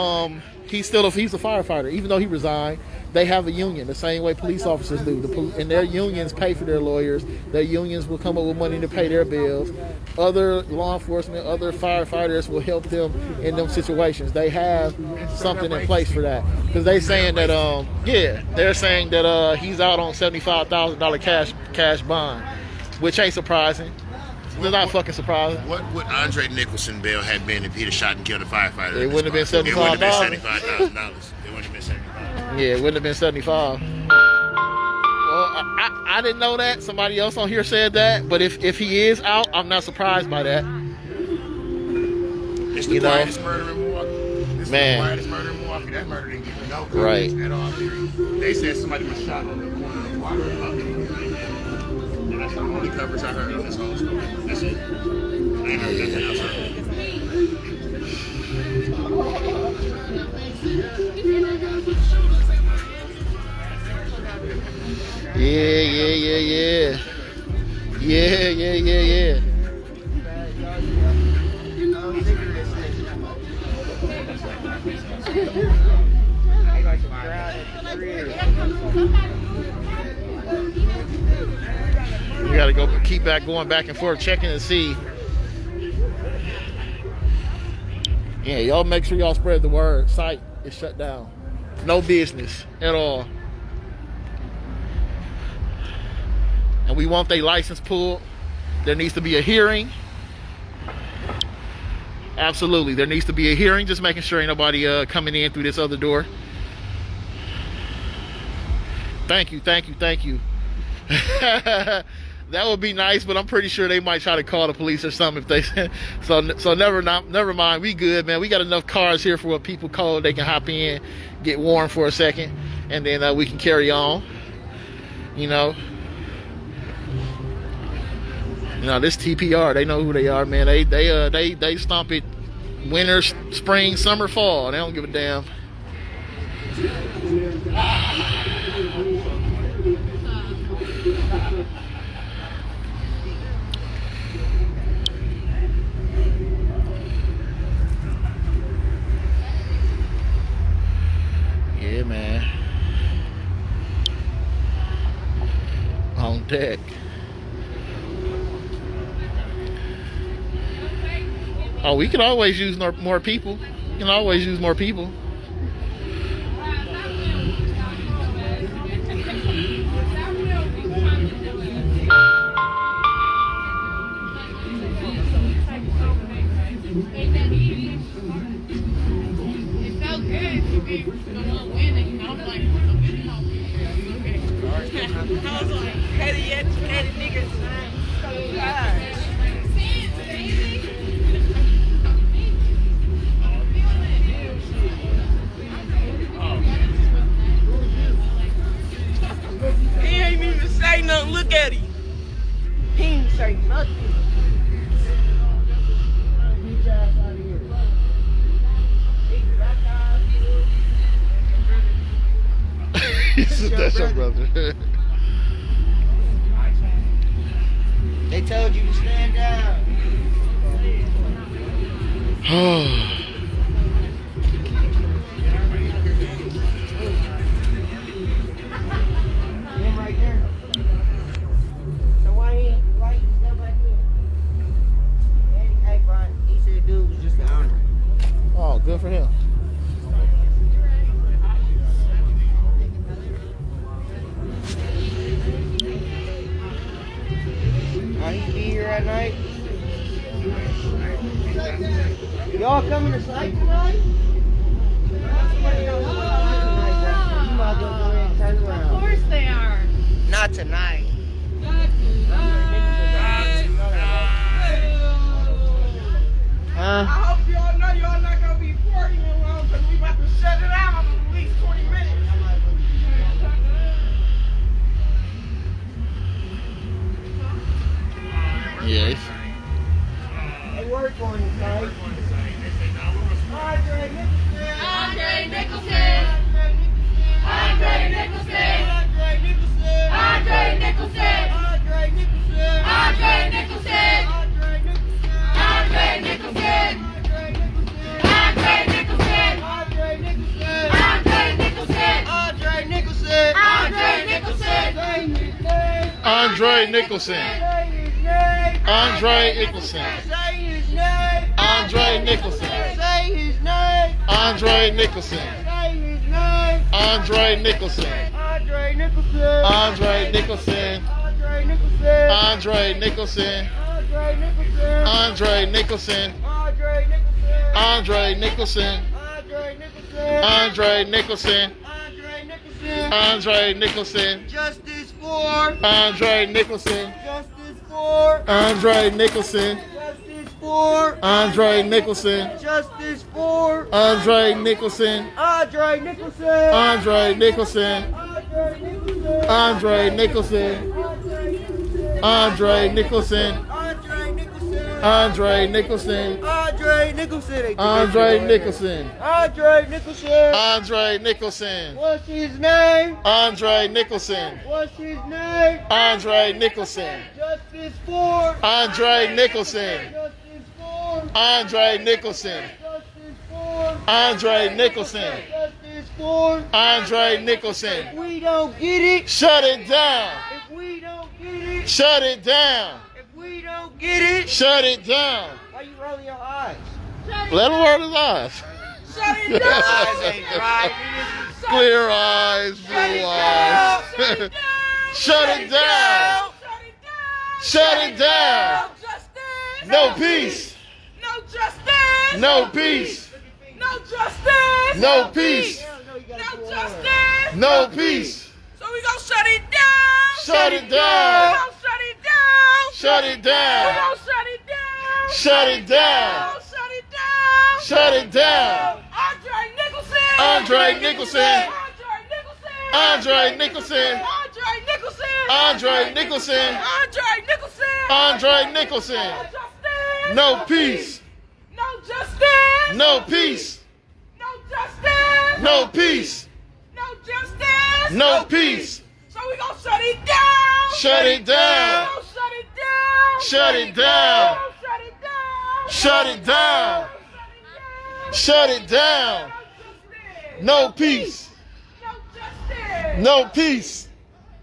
he's a firefighter. Even though he resigned, they have a union the same way police officers do. And their unions pay for their lawyers. Their unions will come up with money to pay their bills. Other law enforcement, other firefighters will help them in them situations. They have something in place for that. Because they saying that, they're saying that he's out on $75,000 cash bond, which ain't surprising. It's not fucking surprising. What would Andre Nicholson bail have been if he'd have shot and killed a firefighter? It wouldn't have been $75,000. It wouldn't have been $75,000. It wouldn't have been $75,000. Yeah, it wouldn't have been 75. Well, I didn't know that. Somebody else on here said that. But if he is out, I'm not surprised by that. It's the quietest murder in Milwaukee. This Man. is the quietest murder in Milwaukee. That murder didn't get no Right. coverage at all. They said somebody was shot on the corner of Water and Bucket. And that's the only coverage I heard on this whole story. That's it. I ain't heard nothing else. Yeah. We gotta keep going back and forth, checking to see. Yeah, y'all make sure y'all spread the word. Site is shut down. No business at all. And we want their license pulled. There needs to be a hearing. Absolutely, there needs to be a hearing. Just making sure ain't nobody coming in through this other door. Thank you. That would be nice, but I'm pretty sure they might try to call the police or something if they. So never mind. We good, man. We got enough cars here for what people call. They can hop in, get warm for a second, and then we can carry on. You know, this TPR. They know who they are, man. They stomp it winter, spring, summer, fall. They don't give a damn. Yeah, man. On deck. Oh, we could always use more people. We can always use more people. He ain't even say nothing. Look at him. He ain't say nothing. That's your brother. They told you to stand down. Him right there. So why he step back there? Hey, Brian, he said dude was just the owner. Oh, good for him. He be here at night. Y'all coming to site tonight? You might as well go ahead and turn around. Of course they are. Not tonight. I hope y'all know y'all not gonna be partying long because we about to shut it down in at least 20 minutes. Yes. They work on you, guys. Andre Nicholson. Andre Nicholson. Andre Nicholson. Andre Nicholson. Andre Nicholson. Andre Nicholson. Andre Nicholson. Andre Nicholson. Andre Nicholson. Andre Nicholson. Andre Nicholson. Andre Nicholson. Andre Nicholson. Andre Nicholson. Andre Nicholson. Andre Nicholson. Andre Nicholson. Andre Nicholson. Andre Nicholson. Andre Nicholson. Justice for Andre Nicholson. Justice for Andre Nicholson. Justice for Andre Nicholson. Justice for Andre Nicholson. Andre Nicholson. Andre Nicholson. Andre Nicholson. Andre Nicholson. Andre Nicholson. Andre Nicholson. Andre Nicholson. Andre Nicholson. Andre Nicholson. What's his name? Andre Nicholson. What's his name? Andre Nicholson. Justice for Andre Nicholson. Justice for Andre Nicholson. Justice for Andre Nicholson. Justice for Andre Nicholson. If we don't get it, Shut it down. if we don't get it, Shut it down. if we don't get it, Shut it down. why you rolling your eyes? Let him roll his eyes. Shut it down. Eyes ain't right. Clear eyes, blue eyes. Shut it down. Shut it down. No peace. No justice. No peace. No justice. No peace. No justice. No peace. So we gonna shut it down. Shut it We down. gonna shut it down. Shut it We down. gonna shut it down. Shut it down. We gonna shut it down. Shut it down. Andre Nicholson. Andre Nicholson. Andre Nicholson. Andre Nicholson. Andre Nicholson. Andre Nicholson. Andre Nicholson. Andre Nicholson. No peace. No justice. No peace. No justice. No peace. No justice. No peace. So we gonna shut it down. Shut it down. We gonna shut it down. Shut it down. We gonna shut it down. Shut it down. Shut it down. No peace. No justice. No peace.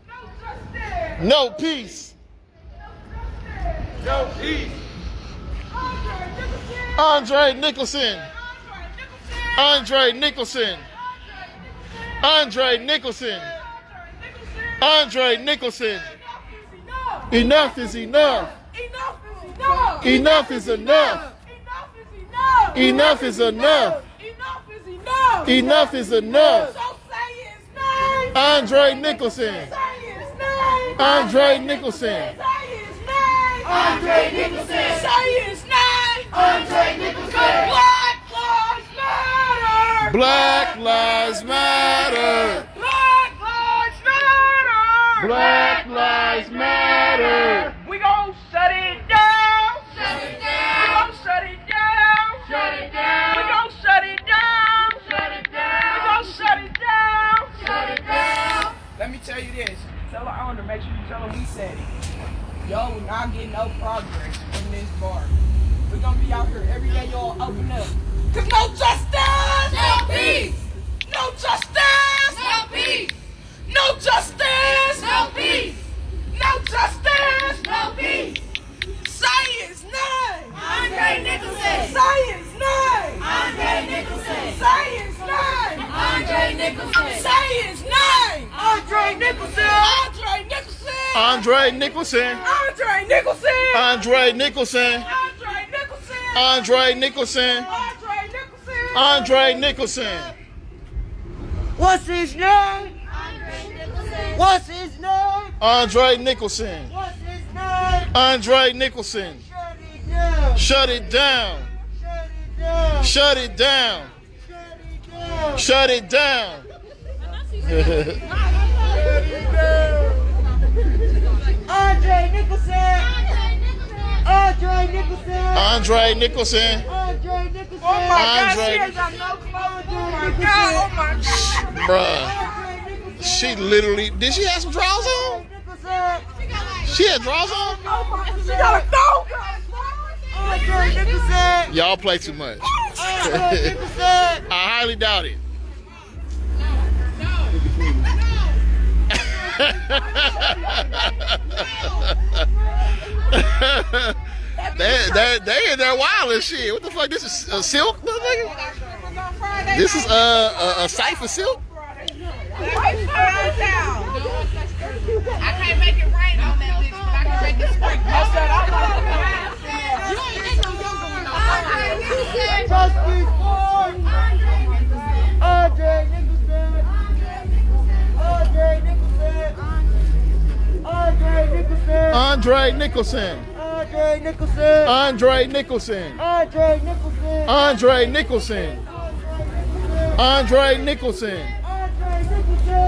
No justice. No peace. No peace. Andre Nicholson. Andre Nicholson. Andre Nicholson. Andre Nicholson. Enough is enough. Enough is enough. Enough is enough. Enough is enough. Enough is enough. Enough is enough. Enough is enough. So say his name. Andre Nicholson. Say his name. Andre Nicholson. Say his name. Andre Nicholson. Say his name. Andre Nicholson. Black Lives Black Lives Matter. Matter. Black Lives Matter. Black Lives Matter. We gon' shut it down. Shut it We down. gon' shut it down. Shut it We down. gon' shut it down. Shut it We down. gon' shut it down. Shut it down. Let me tell you this. Tell the owner, make sure you tell him we said it. Y'all will not get no progress from this bar. We're gonna be out here every day, y'all open up. Cause no justice! No peace. No justice! No peace. No justice! No peace. No justice! No peace. Say his name! Andre Nicholson. Say his name! Andre Nicholson. Say his name! Andre Nicholson. Say his name! Andre Nicholson. Andre Nicholson! Andre Nicholson. Andre Nicholson! Andre Nicholson. Andre Nicholson! Andre Nicholson. Andre Nicholson! Andre Nicholson. What's his name? Andre Nicholson. What's his name? Andre Nicholson. What's his name? Andre Nicholson. Shut it down. Shut it down. Shut it down. Shut it down. Andre Nicholson. Andre Nicholson. Andre Nicholson. Andre Nicholson. Oh my God, Andre- she ain't got no clothes. Oh my God, oh my God. Bruh. She literally, did she have some drawers on? She had drawers on? Oh my God, she got a dog. Andre Nicholson. Y'all play too much. Andre Nicholson. I highly doubt it. They in there wild and shit. What the fuck? This is silk, motherfucker? This is a cipher silk. I can't make it rain on that bitch, but I can make it sprinkle. Justice for Andre Nicholson. Andre Nicholson. Andre Nicholson. Andre Nicholson. Andre Nicholson. Andre Nicholson. Andre Nicholson.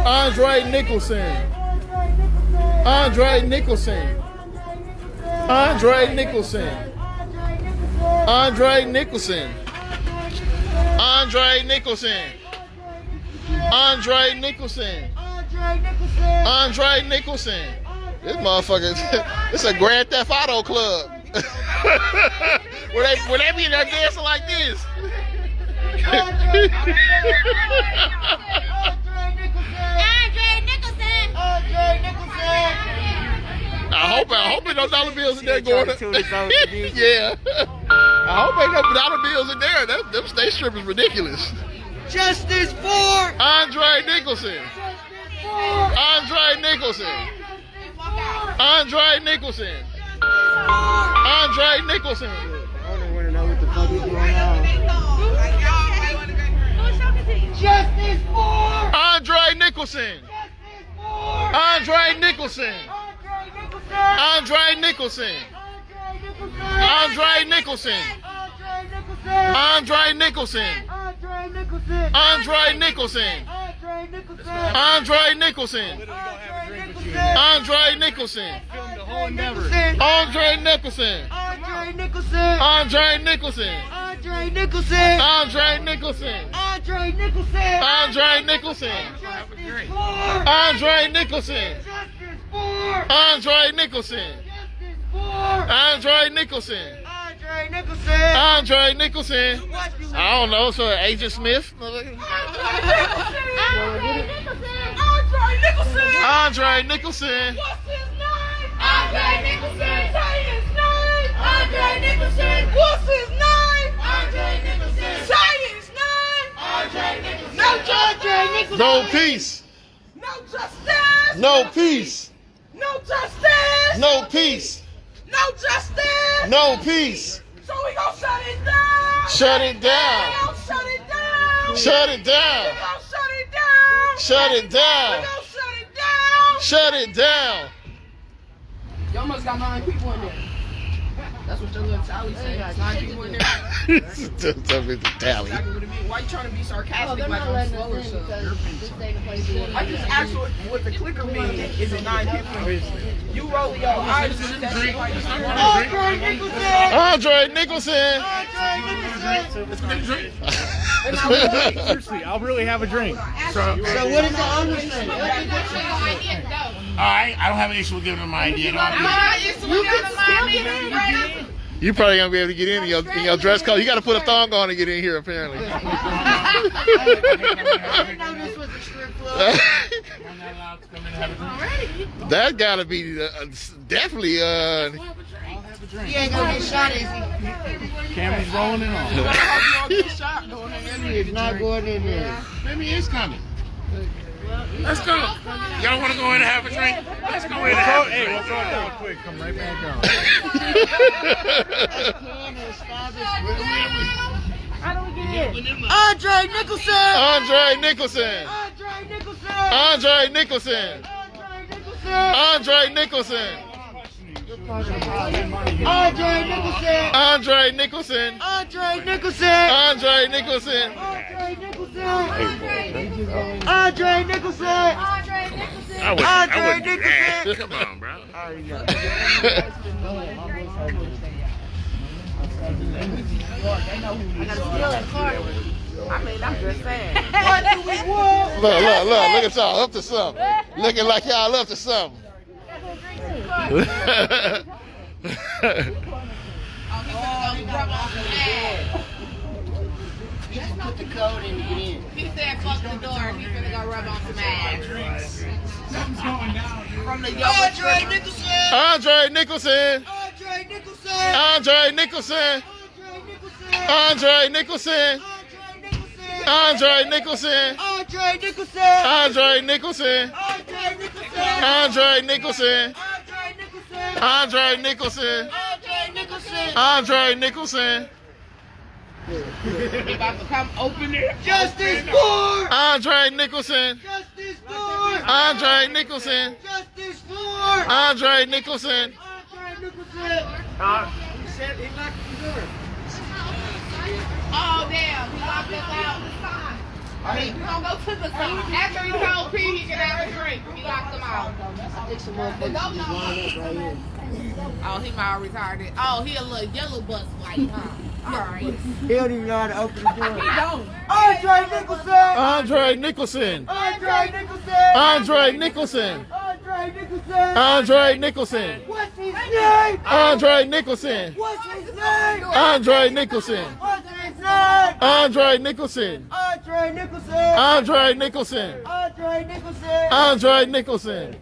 Andre Nicholson. Andre Nicholson. Andre Nicholson. Andre Nicholson. Andre Nicholson. Andre Nicholson. Andre Nicholson. This motherfucker, it's a Grand Theft Auto club. where they be in there dancing like this. Andre Nicholson. Andre Nicholson. I hope ain't no dollar bills in there going up. Yeah. I hope ain't no dollar bills in there. Them state strippers ridiculous. Justice for Andre Nicholson. Andre Nicholson. Andre Nicholson. Andre Nicholson. I don't want to know what the fuck is going on. Justice for Andre Nicholson. Andre Nicholson. Andre Nicholson. Andre Nicholson. Andre Nicholson. Andre Nicholson. Andre Nicholson. Andre Nicholson. Andre Nicholson. Andre Nicholson. Andre Nicholson. Andre Nicholson. Andre Nicholson. Andre Nicholson. Andre Nicholson. Andre Nicholson. Andre Nicholson. Andre Nicholson. Andre Nicholson. I don't know, so Agent Smith. Andre Nicholson. What's his name? Andre Nicholson. Say his name. Andre Nicholson. What's his name? Andre Nicholson. Say his name. Andre Nicholson. No justice. No peace. No justice. No peace. No justice. No peace. No justice. No peace. So we gonna shut it down. Shut it down. We gonna shut it down. Shut it down. We gonna shut it down. Shut it We down. gonna shut it down. Shut it down. Y'all must got 9 people in there. That's what your little tally said. 9 people in there. Tell me the tally. Exactly what it means. Why you trying to be sarcastic like I'm slow or something? I just asked what the clicker means. Is it 9 people? You rolling your eyes and shit. That shit like Andre Nicholson. Seriously, I'll really have a drink. So what is the understanding? Alright, I don't have an issue with giving them my idea. You can still get in right now. You probably gonna be able to get in your dress code. You got to put a thong on to get in here, apparently. I didn't know this was a strip club. That gotta be definitely. He ain't gonna get shot, is he? Cameron's rolling it on. He is not going in there. Maybe it's coming. Let's go. Y'all want to go in and have a drink? Let's go in and have a drink. Hey, we'll go real quick. Come right back on. How do we get in? Andre Nicholson. Andre Nicholson. Andre Nicholson. Andre Nicholson. Andre Nicholson. Andre Nicholson. Andre Nicholson. Andre Nicholson. Andre Nicholson. I wouldn't do that. Come on, bro. I mean, I'm just saying. What do we want? Look at y'all up to something. Looking like y'all up to something. Just put the code in and get in. He said fuck the door. He's gonna go rub on some ass. Something's going down. From the Andre Nicholson! Andre Nicholson! Andre Nicholson! Andre Nicholson! Andre Nicholson! Andre Nicholson! Andre Nicholson! Andre Nicholson! Andre Nicholson! Andre Nicholson! He about to come open it. Justice for! Andre Nicholson! Justice for! Andre Nicholson! Justice for! Andre Nicholson! Andre Nicholson! He said he locked the door. Oh damn, he locked us out. Hey, we gonna go to the side. After he told P he can have a drink, he locked them out. I think some motherfuckers just lined up right here. Oh, he might retarded. Oh, he a little yellow bus white, huh? Alright. He don't even know how to open the door. He don't. Andre Nicholson! Andre Nicholson! Andre Nicholson! Andre Nicholson! Andre Nicholson! Andre Nicholson! What's his name? Andre Nicholson! What's his name? Andre Nicholson! What's his name? Andre Nicholson! Andre Nicholson! Andre Nicholson! Andre Nicholson! Andre Nicholson!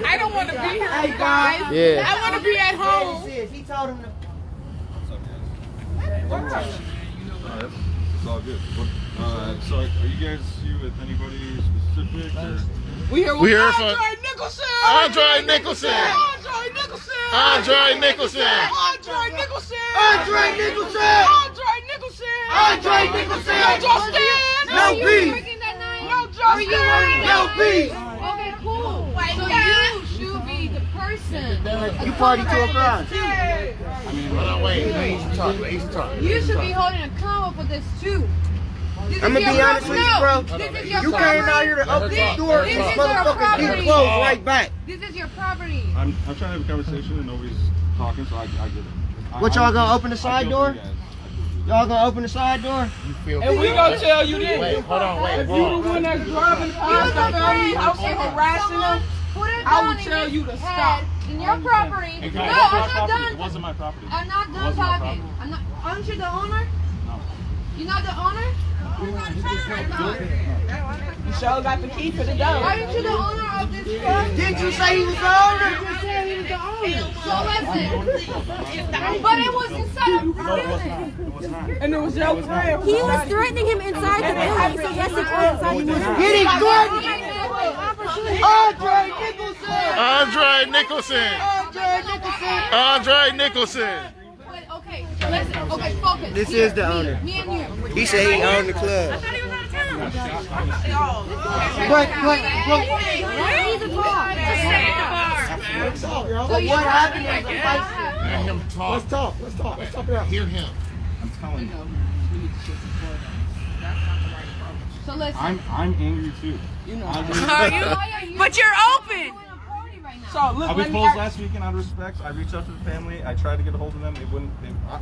I don't want to be here, Hey, you guys. Yeah. I want to be at home. He told him to. It's all good. So are you guys here with anybody specific? Or? We here with We here for Andre Nicholson. Andre Nicholson! Andre Nicholson. Andre Nicholson! Andre Nicholson. Andre Nicholson! Andre Nicholson. Andre Nicholson! No Justin. No beef! No Justin. No beef! Okay, cool. Wait, So yeah. you should be the person. You party to a crime. Wait. You should be holding accountable for this too. This I'm is gonna be your honest with you, bro. This is your You came property. out here to open the door and This these is your motherfuckers property. get closed right back. This is your property. I'm trying to have a conversation and nobody's talking, so I get it. What, y'all gonna open the I side feel door? for you guys. Y'all gonna open the side door? And we gonna tell you this. Wait, hold on, wait, If you whoa. the one that's driving past the family house and harassing them, Put it I down would in tell his you to head, stop. in your property. Hey, No, guys, I'm not It done. wasn't my property. I'm not It done wasn't my talking. property. I'm not. Aren't you the owner? No. You're not the owner? you sure got the key to the door. Aren't you the owner of this truck? Didn't you say he was the owner? You said he was the owner. So listen. But it was inside of the building. It was not. And it was your friend. He was threatening him inside the building, so yes, it was inside the building. Get him, Gordon! Andre Nicholson! Andre Nicholson! Andre Nicholson! Andre Nicholson! But okay, listen. Okay, focus. This is the owner. Me and you. He said he owned the club. He was out of town. But He's a talk. what happened is a fight. Let him talk. Let's talk it out. Hear him. I'm telling you. So listen. I'm angry too. You know. But you're open. So look, I was let me closed ask- last weekend out of respect. I reached out to the family. I tried to get a hold of them. They wouldn't.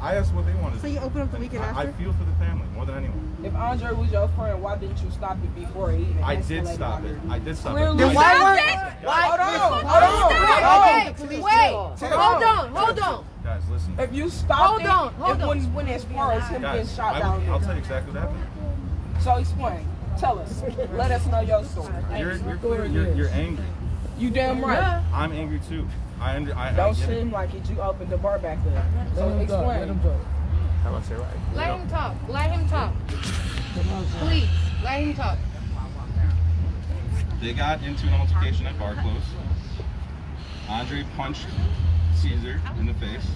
I asked what they wanted. So you open up the weekend I after? feel for the family more than anyone. If Andre was your friend, why didn't you stop it before it even I escalated did stop out it. here? I did stop Clearly. it. Then why Stop weren't? it! Why? Hold on, Listen, hold on, why hold didn't the police Hold on. Guys, listen. If you stopped Hold it, on. it wouldn't went as far as him getting Guys, shot down I'll there. tell you exactly what happened. So explain. Tell us. Let us know your story. You're angry. You damn right. I'm angry too. I Don't get it. seem like it. You opened the bar back up. So explain. How about I say right? Let him talk. Let him talk. Please, let him talk. They got into an altercation at bar close. Andre punched Caesar in the face.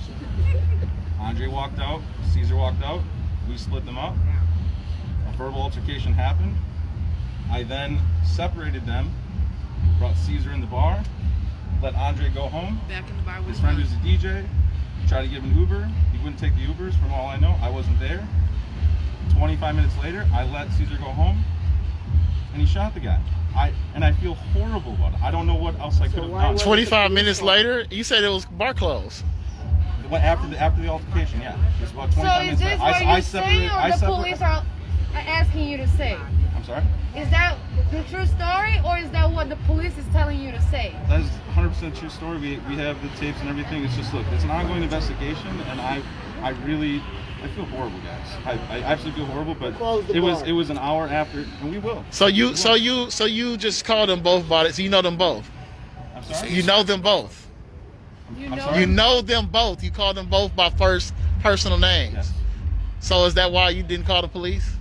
Andre walked out. Caesar walked out. We split them up. A verbal altercation happened. I then separated them, brought Caesar in the bar, let Andre go home. Back in the bar with His friend who's a DJ tried to give an Uber. He wouldn't take the Ubers from all I know. I wasn't there. 25 minutes later, I let Caesar go home, and he shot the guy. I feel horrible about it. I don't know what else I could have done. 25 minutes later, you said it was bar closed. After the altercation, yeah. It was about So 25 is minutes this later. what you're saying, or the police are asking you to say? I'm sorry? Is that the true story, or is that what the police is telling you to say? That is 100% true story. We have the tapes and everything. It's just, look, it's an ongoing investigation, and I really I feel horrible, guys. I absolutely feel horrible, but Close the bar. it was an hour after, and we will. So you just called them both about it. So you know them both. I'm sorry. You know them both. I'm sorry. You know them both. You called them both by first personal names. Yes. So is that why you didn't call the police?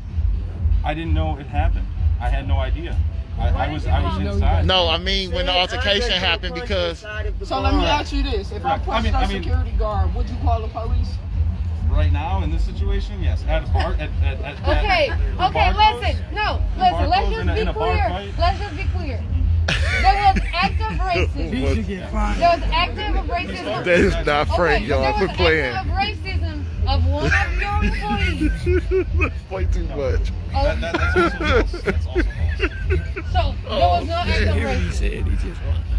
I didn't know it happened. I had no idea. I was inside. No, I mean when the altercation happened because. So let me ask you this: if I punched a security guard, would you call the police? Right now in this situation, yes. At a bar. Okay, listen. No, listen. Let's just be clear. Let's just be clear. There was active racism. He should get fined. There was active racism. That is not Frank, y'all. Quit playing. There was active racism of one of your employees. Play too much. That's also false. That's also false. So there was no active racism.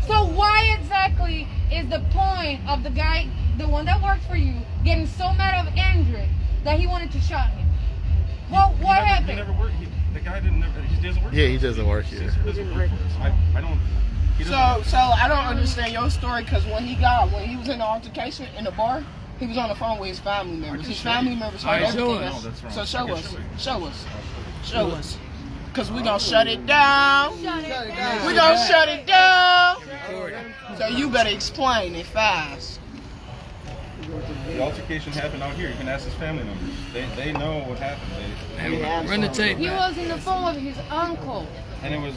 So why exactly is the point of the guy, the one that works for you, getting so mad of Andrew that he wanted to shot him? Well, what happened? He never worked. The guy didn't. He doesn't work. Yeah, he doesn't work here. I don't. So I don't understand your story because when he was in the altercation in the bar, he was on the phone with his family members. His family members heard everything. No, that's wrong. So show us. Because we're going to shut it down. We're going to shut it down. So you better explain it fast. The altercation happened out here. You can ask his family members. They know what happened. Run the tape. He was in the phone with his uncle. And it was.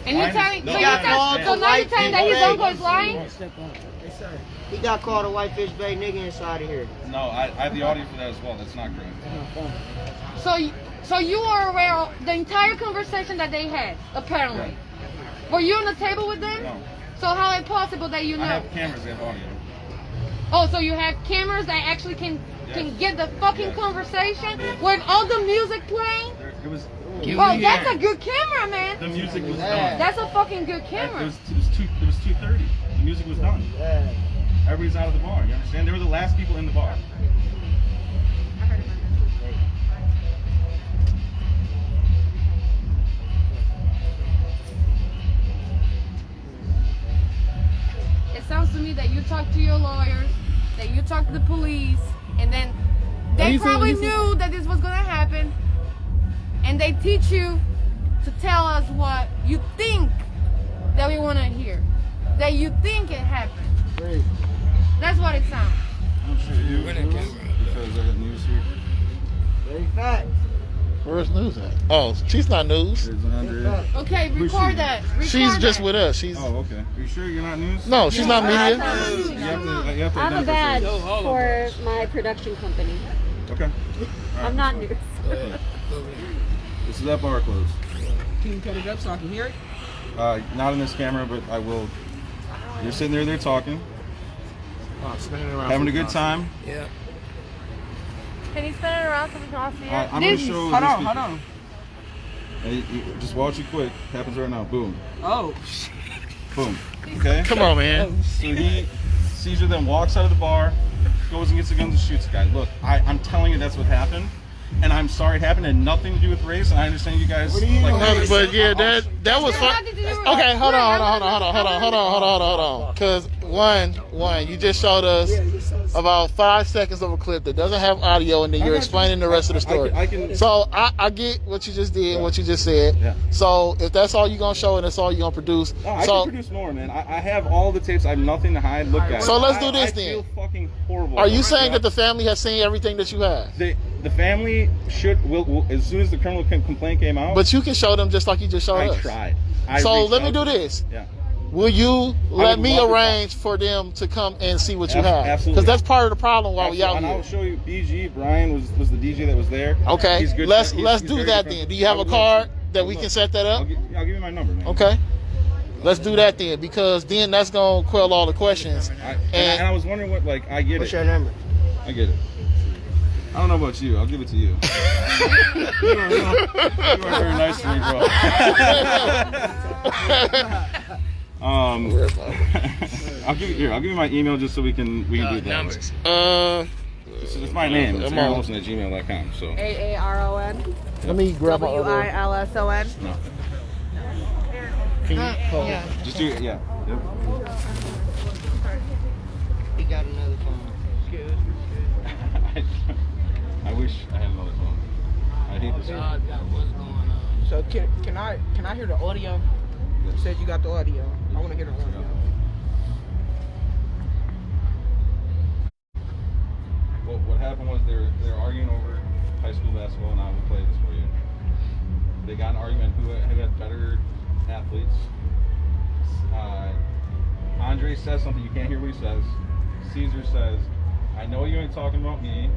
And you're telling, so now you're telling that his uncle is lying? He got called a Whitefish Bay nigga inside of here. No, I have the audio for that as well. That's not correct. So you are aware of the entire conversation that they had, apparently. Right. Were you on the table with them? No. So how is it possible that you know? I have cameras that have audio. Oh, so you have cameras that actually can get the fucking conversation with all the music playing? It was. Well, that's a good camera, man. The music was done. That's a fucking good camera. It was 2:30. The music was done. Everybody's out of the bar. You understand? They were the last people in the bar. It sounds to me that you talked to your lawyers, that you talked to the police, and then they probably knew that this was going to happen, and they teach you to tell us what you think that we want to hear, that you think it happened. Great. That's what it sounds. I'm sure you because I got news here. Very fast. Where's news at? Oh, she's not news. Okay, record that. She's just with us. She's. Oh, okay. Are you sure you're not news? No, she's not media. You have to I have a badge identify for my production company. Okay. I'm not news. This is that bar closed. Can you cut it up so I can hear it? Not in this camera, but I will. You're sitting there, they're talking. Having a good time. Yeah. Can you spin it around so we can all see it? I'm going to show Hold on. Just watch it quick. Happens right now. Boom. Oh. Boom. Okay? Come on, man. So he sees her, then walks out of the bar, goes and gets the guns and shoots the guy. Look, I'm telling you that's what happened. And I'm sorry it happened. It had nothing to do with race. And I understand you guys. But yeah, that was fun. Okay, hold on. Because one, you just showed us about 5 seconds of a clip that doesn't have audio, and then you're explaining the rest of the story. So I get what you just did, what you just said. Yeah. So if that's all you're gonna show and that's all you're gonna produce, I can produce more, man. I have all the tapes. I have nothing to hide. Look at it. So let's do this then. I feel fucking horrible. Are you saying that the family has seen everything that you have? The family will as soon as the criminal complaint came out. But you can show them just like you just showed us. I tried. So let me do this. Yeah. Will you let me arrange for them to come and see what you have? Absolutely. Because that's part of the problem while we out and here. I'll show you. BG Brian was the DJ that was there. Okay. He's good. Let's he's do that then. Do you have a card that we can set that up? I'll give you my number, man. Okay. Let's do that then, because then that's gonna quell all the questions. And I was wondering what, like, I get What's it. your number? I get it. I don't know about you. I'll give it to you. You are very nice to me, bro. I'll give you my email just so we can do it that way. It's my name. It's AaronWilson@gmail.com. So AARON. Let me grab my other. WILSON. No. Can you Yeah. Just do it. Yeah. Yep. He got another phone. I wish I had another phone. I hate this. So can I hear the audio? You said you got the audio. I want to hear the audio. Well, what happened was they were arguing over high school basketball, and I will play this for you. They got an argument who had better athletes. Andre says something, you can't hear what he says. Caesar says, I know you ain't talking about me. ...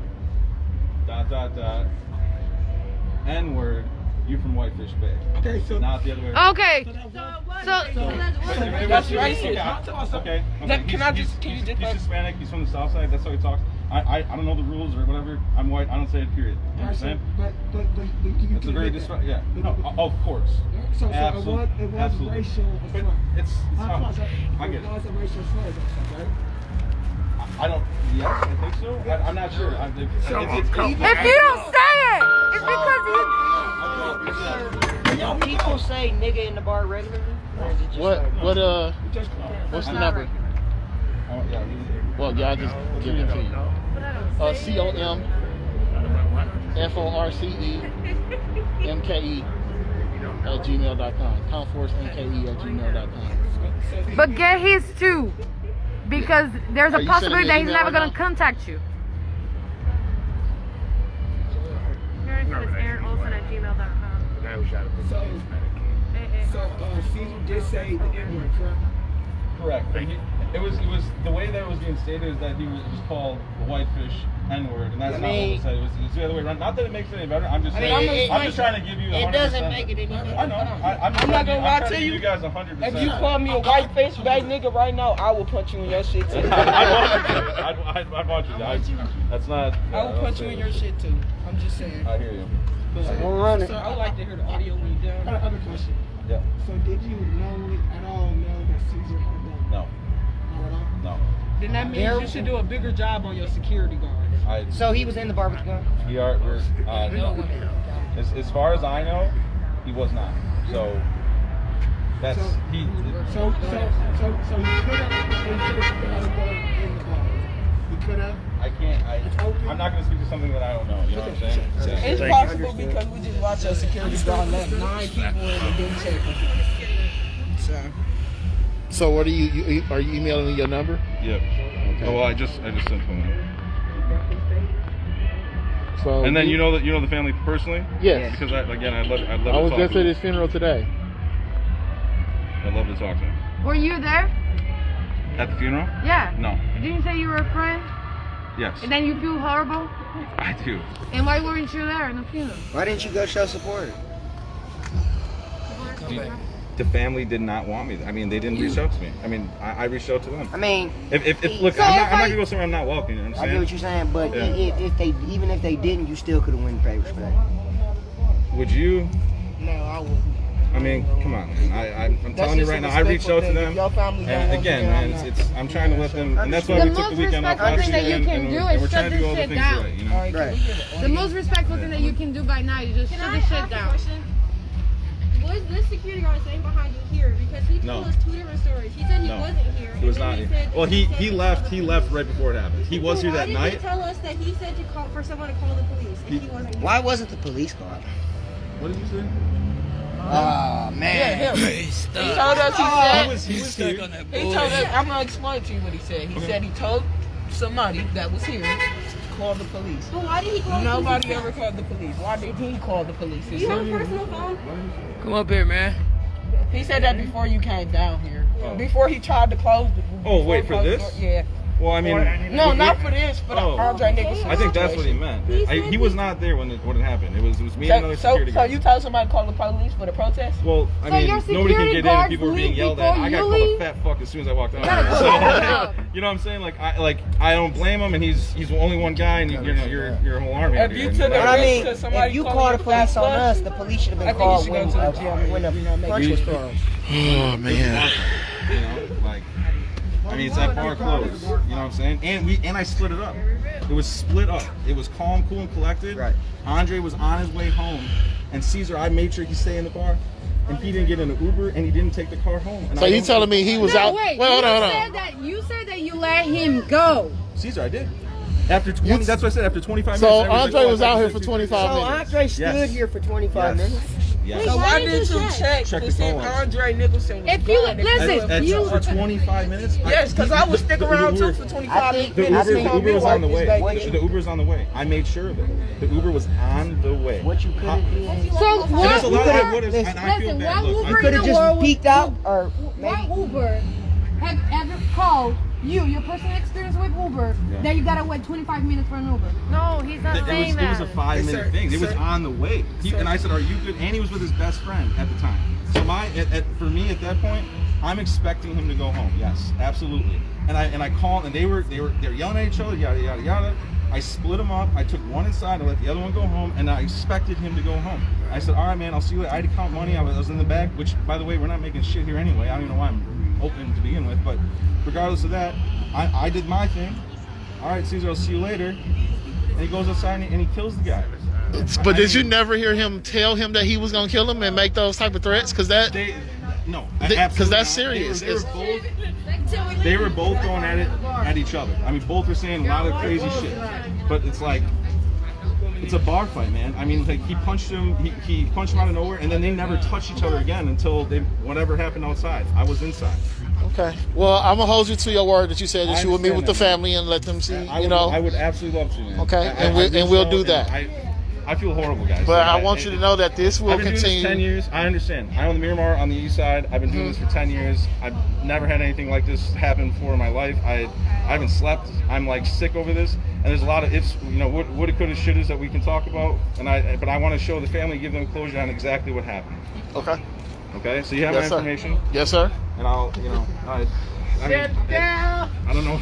N-word, you from Whitefish Bay. Okay, so not the other way around. Okay. That's racist. Okay. Can you just He's Hispanic. He's from the South Side. That's how he talks. I don't know the rules or whatever. I'm white. I don't say it. Period. You understand? But it's a very yeah. No, of course. So absolutely. it was Absolutely. racial. But it's how I get it. It was a racial slur, right? I don't. Yes, I think so. I'm not sure. If you don't say it, it's because Y'all people say nigga in the bar regularly? Or is it just what's the number? Well, yeah, I just give it to you. COMFORCEMKE@gmail.com. ComforceMKE@gmail.com. But get his too, because there's a possibility that he's never gonna contact you. So Caesar did say the N-word, correct? Correct. It was the way that it was being stated is that he was called the Whitefish N-word, and that's not what it said. It was the other way around. Not that it makes it any better. I'm just saying. I'm just trying to give you. 100%. It doesn't make it any better. I know. I'm not gonna lie to you. you. You guys 100%. If you call me a Whitefish Bay nigga right now, I will punch you in your shit too. I'd want you to. That's not. I will punch you in your shit too. I'm just saying. I hear you. So I would like to hear the audio when you're done. Other question. Yeah. So did you at all know that Caesar had done? No. Not at all? No. Then that means you should do a bigger job on your security guard. So he was in the bar with the gun? No. As far as I know, he was not. So that's he. So he could have in the bar. He could have. I can't. I'm not going to speak to something that I don't know. You know what I'm saying? It's possible because we just watched our security guard let 9 people in and didn't check them. So what are you emailing me your number? Yeah. Okay. Oh, well, I just sent him. So and then you know the family personally? Yes. Because I love I was just at his funeral today. I'd love to talk to him. Were you there? At the funeral? Yeah. No. Didn't you say you were a friend? Yes. And then you feel horrible? I do. And why weren't you there in the funeral? Why didn't you go show support? The family did not want me. I mean, they didn't reach out to me. I mean, I reached out to them. I mean, if look, so I'm not gonna go somewhere I'm not welcome. You know what I'm saying? I get what you're saying, but even if they didn't, you still could have won papers for that. Would you? No, I wouldn't. I mean, come on, man. I'm telling you right now. I reached out to them, and again, man, I'm trying to let them, and that's why we took the weekend off last weekend, and we're trying to do all the things right, you know. The most respectful thing that you can do by now is just shut the shit down. Was this security guard saying behind you here? Because he told us 2 different stories. He said he wasn't here. He was not here. Well, he left right before it happened. He was here that night. Why did he tell us that he said to call for someone to call the police if he wasn't here? Why wasn't the police called? What did you say? Oh man! Yeah, him. He told us he said. He told us. I'm gonna explain to you what he said. He said he told somebody that was here to call the police. But why did he call the police? Nobody ever called the police. Why did he call the police? Do you have a personal phone? Come up here, man. He said that before you came down here. Before he tried to close the. Oh wait, for this? Yeah. Well, I mean, no, not for this, for the Andre Nicholson. I think that's what he meant. He was not there when it happened. It was me and another security guard. So you told somebody to call the police for the protest? Well, I mean, nobody can get in and people were being yelled at. I got called a fat fuck as soon as I walked out. So, you know what I'm saying? Like I don't blame him, and he's only one guy, and you're a whole army. If you took if you called the police on us, the police should have been called when the punch was thrown. Oh man. You know, like. I mean, it's that bar closed. You know what I'm saying? And I split it up. It was split up. It was calm, cool, and collected. Right. Andre was on his way home, and Caesar, I made sure he stayed in the car, and he didn't get in an Uber, and he didn't take the car home. And so you telling me he was out? Wait, hold on. You said that you let him go. Caesar, I did. After 20, that's what I said. After 25 minutes. So everybody's Andre like, was out here for 25 So minutes. Andre stood here for 25 minutes. Yes. So why didn't you check Check to the see phone if lines. Andre Nicholson was If you gone? listen, For 25 minutes. Yes, because I would stick around too for 25 think minutes. The Uber was on the way. Back The Uber's on the way. I made sure of it. The Uber was on the way. What you could have done? So And there's a lot what? I would have. And I feel Listen, bad. what Look, Uber Could in have the world? just peeked out, or What Uber have ever called you? Your personal experience with Uber? Yeah. That you gotta wait 25 minutes for an Uber? No, he's not saying it was a that. 5-minute thing. It was on the way. And I said, "Are you good?" And he was with his best friend at the time. So for me at that point, I'm expecting him to go home. Yes, absolutely. And I called, and they were yelling at each other, yada yada yada. I split them up. I took one inside. I let the other one go home, and I expected him to go home. I said, "All right, man, I'll see you later." I had to count money. I was in the bag, which, by the way, we're not making shit here anyway. I don't even know why I'm open to begin with, but regardless of that, I did my thing. All right, Caesar, I'll see you later. And he goes outside and he kills the guy. But did you never hear him tell him that he was gonna kill him and make those type of threats? Because that's serious. They were both going at each other. I mean, both were saying a lot of crazy shit. But it's like, it's a bar fight, man. I mean, like, he punched him out of nowhere, and then they never touched each other again until whatever happened outside. I was inside. Okay. Well, I'm gonna hold you to your word that you said that you would meet with the family and let them see. I would absolutely love to, man. Okay, we'll do that. I feel horrible, guys. But I want you to know that this will I've been continue. doing this 10 years. I understand. I own the Miramar on the east side. I've been doing this for 10 years. I've never had anything like this happen before in my life. I haven't slept. I'm like sick over this. And there's a lot of ifs, woulda, coulda, shouldas that we can talk about. But I want to show the family, give them closure on exactly what happened. Okay. Okay. So you have my information. Yes, sir. And I'll, I don't know.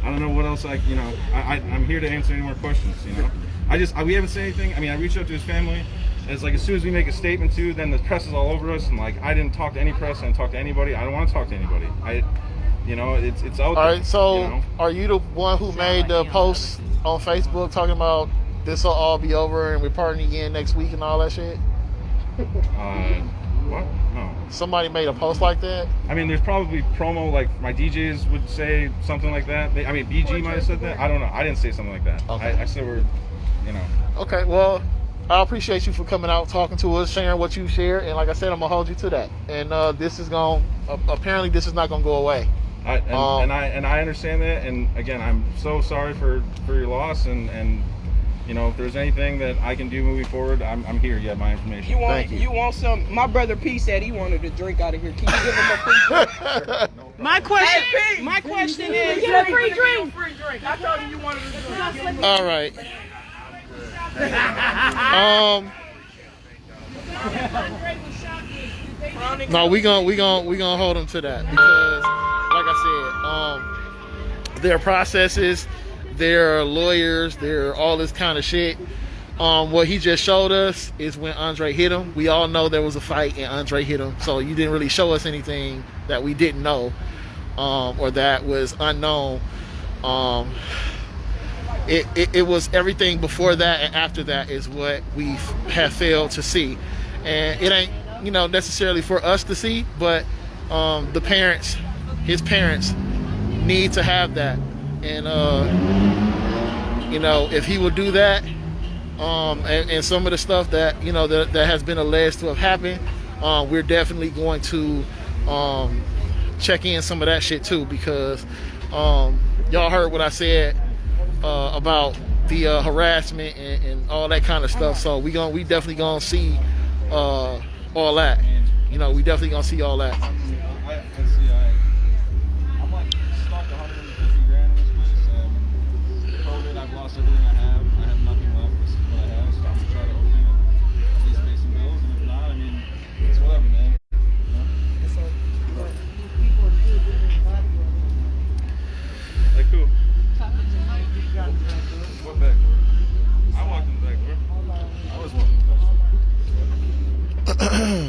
I don't know what else I'm here to answer any more questions, we haven't said anything. I mean, I reached out to his family. It's like, as soon as we make a statement too, then the press is all over us. And like, I didn't talk to any press. I didn't talk to anybody. I don't want to talk to anybody. It's out there. All right. So, are you the one who made the post on Facebook talking about this will all be over and we're partying again next week and all that shit? What? No. Somebody made a post like that? I mean, there's probably promo, like my DJs would say something like that. BG might have said that. I don't know. I didn't say something like that. Okay. I said Okay, well, I appreciate you for coming out, talking to us, sharing what you share, and like I said, I'm gonna hold you to that. And this is apparently this is not gonna go away. I understand that, and again, I'm so sorry for your loss, and if there's anything that I can do moving forward, I'm here. You have my information. You want some? My brother P said he wanted a drink out of here. Can you give him a free drink? My question is, Get a free drink. I told you wanted a drink. All right. No, we gonna hold them to that because, like I said, their processes, their lawyers, their all this kind of shit. What he just showed us is when Andre hit him. We all know there was a fight and Andre hit him, so you didn't really show us anything that we didn't know, or that was unknown. It was everything before that and after that is what we have failed to see, and it ain't necessarily for us to see, but the parents, his parents, need to have that, and if he would do that, and some of the stuff that that has been alleged to have happened, we're definitely going to check in some of that shit too, because y'all heard what I said about the harassment and all that kind of stuff. So we definitely gonna see all that. We definitely gonna see all that. I'm like stuck 150 grand in this place. COVID, I've lost everything I have. I have nothing left. This is what I have. So I'm gonna try to open and at least pay some bills. And if not, I mean, it's whatever, man. Like who? What back door? I walked in the back door. I was walking in the back door.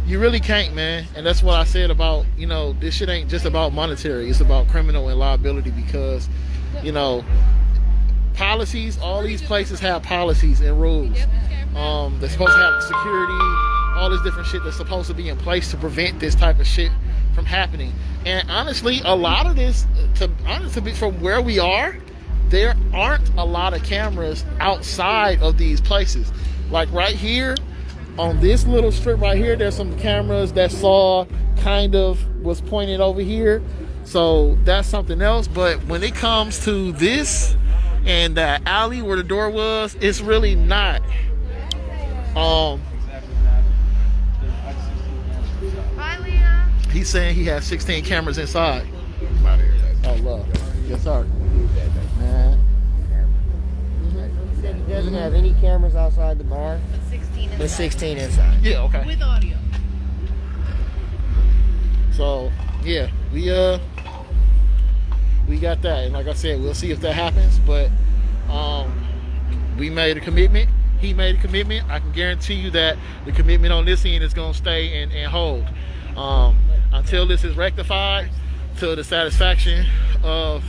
You really can't, man. And that's what I said about, this shit ain't just about monetary. It's about criminal and liability because, policies, all these places have policies and rules. They're supposed to have security, all this different shit that's supposed to be in place to prevent this type of shit from happening. And honestly, a lot of this, to be from where we are, there aren't a lot of cameras outside of these places. Like right here, on this little strip right here, there's some cameras that was pointed over here. So that's something else. But when it comes to this and that alley where the door was, it's really not. He's saying he has 16 cameras inside. Oh, love. Yes, sir. Man. He said he doesn't have any cameras outside the bar. But 16 inside. Yeah, okay. With audio. So, yeah, we got that. And like I said, we'll see if that happens. But we made a commitment. He made a commitment. I can guarantee you that the commitment on this end is going to stay and hold. Until this is rectified to the satisfaction of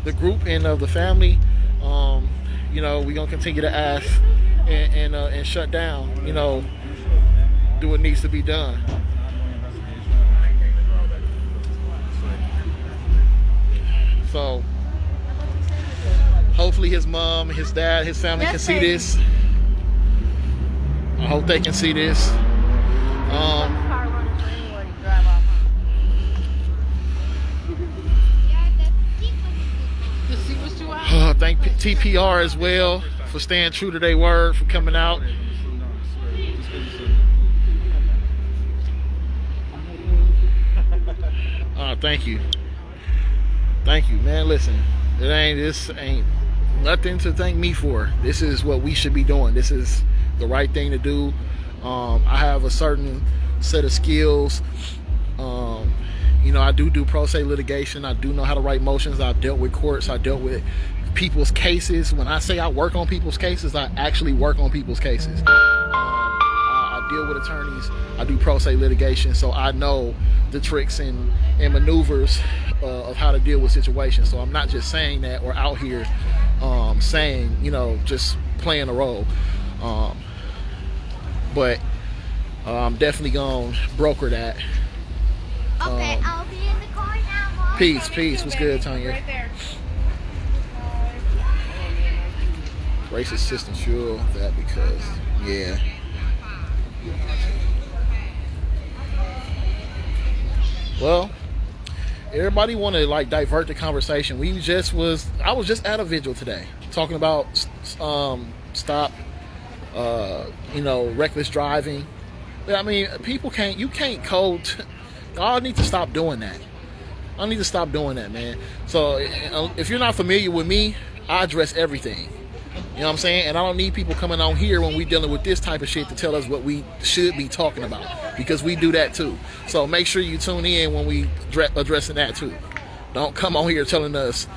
the group and of the family, we're going to continue to ask and shut down, do what needs to be done. So hopefully his mom, his dad, his family can see this. I hope they can see this. Thank TPR as well for staying true to their word, for coming out. Thank you, man. Listen, this ain't nothing to thank me for. This is what we should be doing. This is the right thing to do. I have a certain set of skills. I do pro se litigation. I do know how to write motions. I've dealt with courts. I dealt with people's cases. When I say I work on people's cases, I actually work on people's cases. I deal with attorneys. I do pro se litigation, so I know the tricks and maneuvers of how to deal with situations. So I'm not just saying that or out here saying, just playing a role. But I'm definitely gonna broker that. Okay, I'll be in the car now, Mom. Peace. What's good, Tanya? Right there. Racist system fuel that because, yeah. Well, everybody want to divert the conversation. I was just at a vigil today talking about stop reckless driving. I mean, you can't code. Y'all need to stop doing that. I need to stop doing that, man. So if you're not familiar with me, I address everything. You know what I'm saying? And I don't need people coming on here when we're dealing with this type of shit to tell us what we should be talking about, because we do that too. So make sure you tune in when we addressing that too. Don't come on here telling us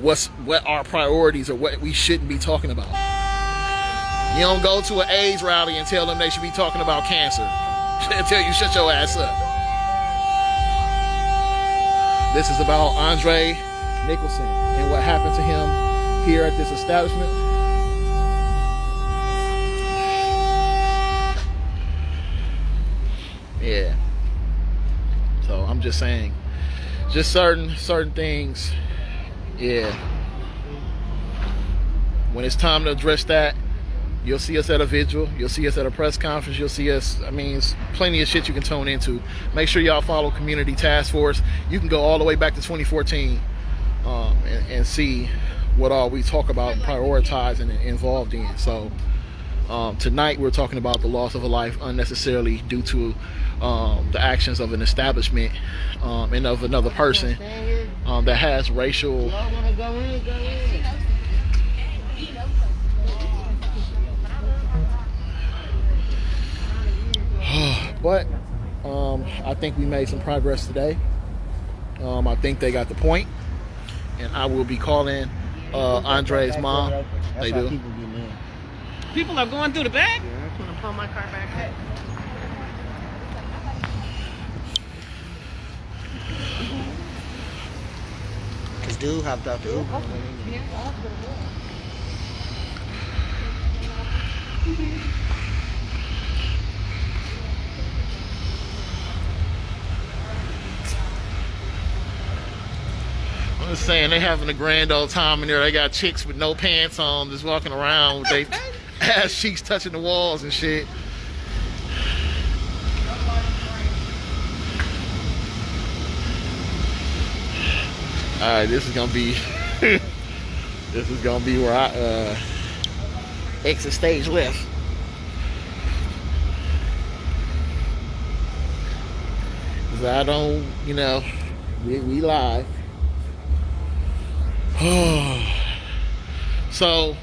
what our priorities or what we shouldn't be talking about. You don't go to an AIDS rally and tell them they should be talking about cancer. Tell you shut your ass up. This is about Andre Nicholson and what happened to him here at this establishment. Yeah. So I'm just saying, just certain things. Yeah. When it's time to address that, you'll see us at a vigil. You'll see us at a press conference. You'll see us. I mean, it's plenty of shit you can tune into. Make sure y'all follow Community Task Force. You can go all the way back to 2014 and see what all we talk about and prioritize and involved in. So tonight we're talking about the loss of a life unnecessarily due to the actions of an establishment and of another person that has racial. But I think we made some progress today. I think they got the point, and I will be calling Andre's mom. They do. People are going through the back. I'm gonna pull my car back. Cause dude hopped off the Uber. I'm just saying, they having a grand old time in there. They got chicks with no pants on just walking around with their ass cheeks touching the walls and shit. Alright, this is gonna be this is gonna be where I exit stage left. Cause I don't, you know, we live. So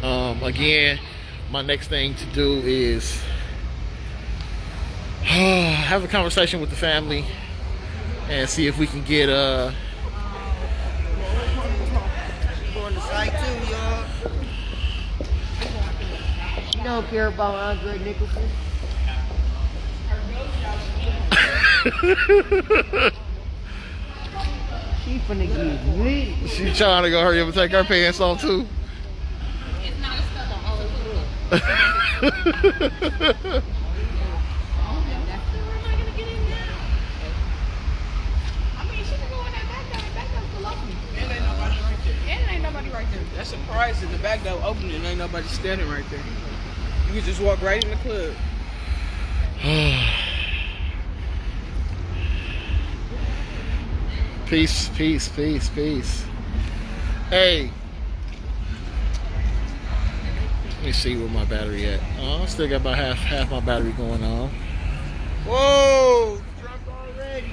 again, my next thing to do is have a conversation with the family and see if we can get Going to site too, y'all. You don't care about Andre Nicholson. She finna get lit. She trying to go hurry up and take her pants off too. It's not a stuff on all of That's surprising. The back door open and ain't nobody standing right there. You can just walk right in the club. Peace, peace, peace, peace. Hey. Let me see where my battery at. Oh, I still got about half my battery going on. Whoa! Drunk already.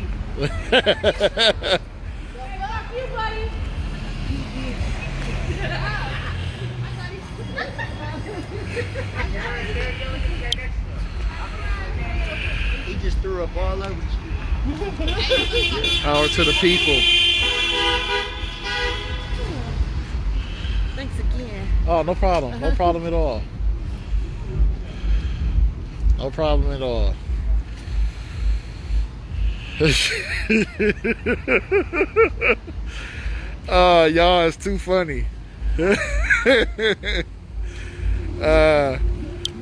He just threw up all over the street. Power to the people. Thanks again. Oh, no problem. No problem at all. No problem at all. Y'all, it's too funny.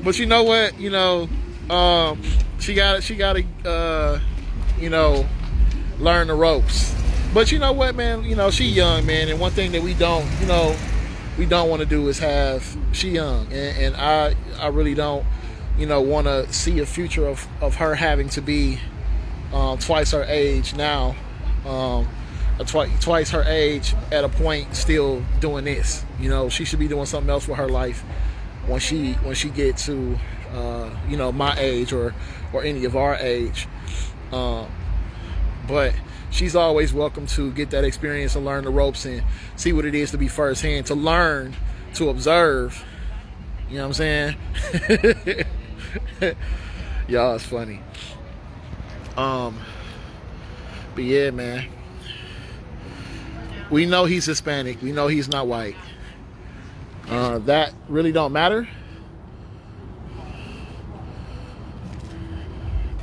But you know what? You know, she got to, you know, learn the ropes. But you know what, man? You know, she young, man, and one thing that we don't want to do is she young, and I really don't, you know, want to see a future of her having to be twice her age now, twice her age at a point still doing this. You know, she should be doing something else with her life when she get to you know, my age or any of our age. But she's always welcome to get that experience and learn the ropes and see what it is to be firsthand, to learn, to observe. You know what I'm saying? Y'all, it's funny. But yeah, man. We know he's Hispanic. We know he's not white. That really don't matter.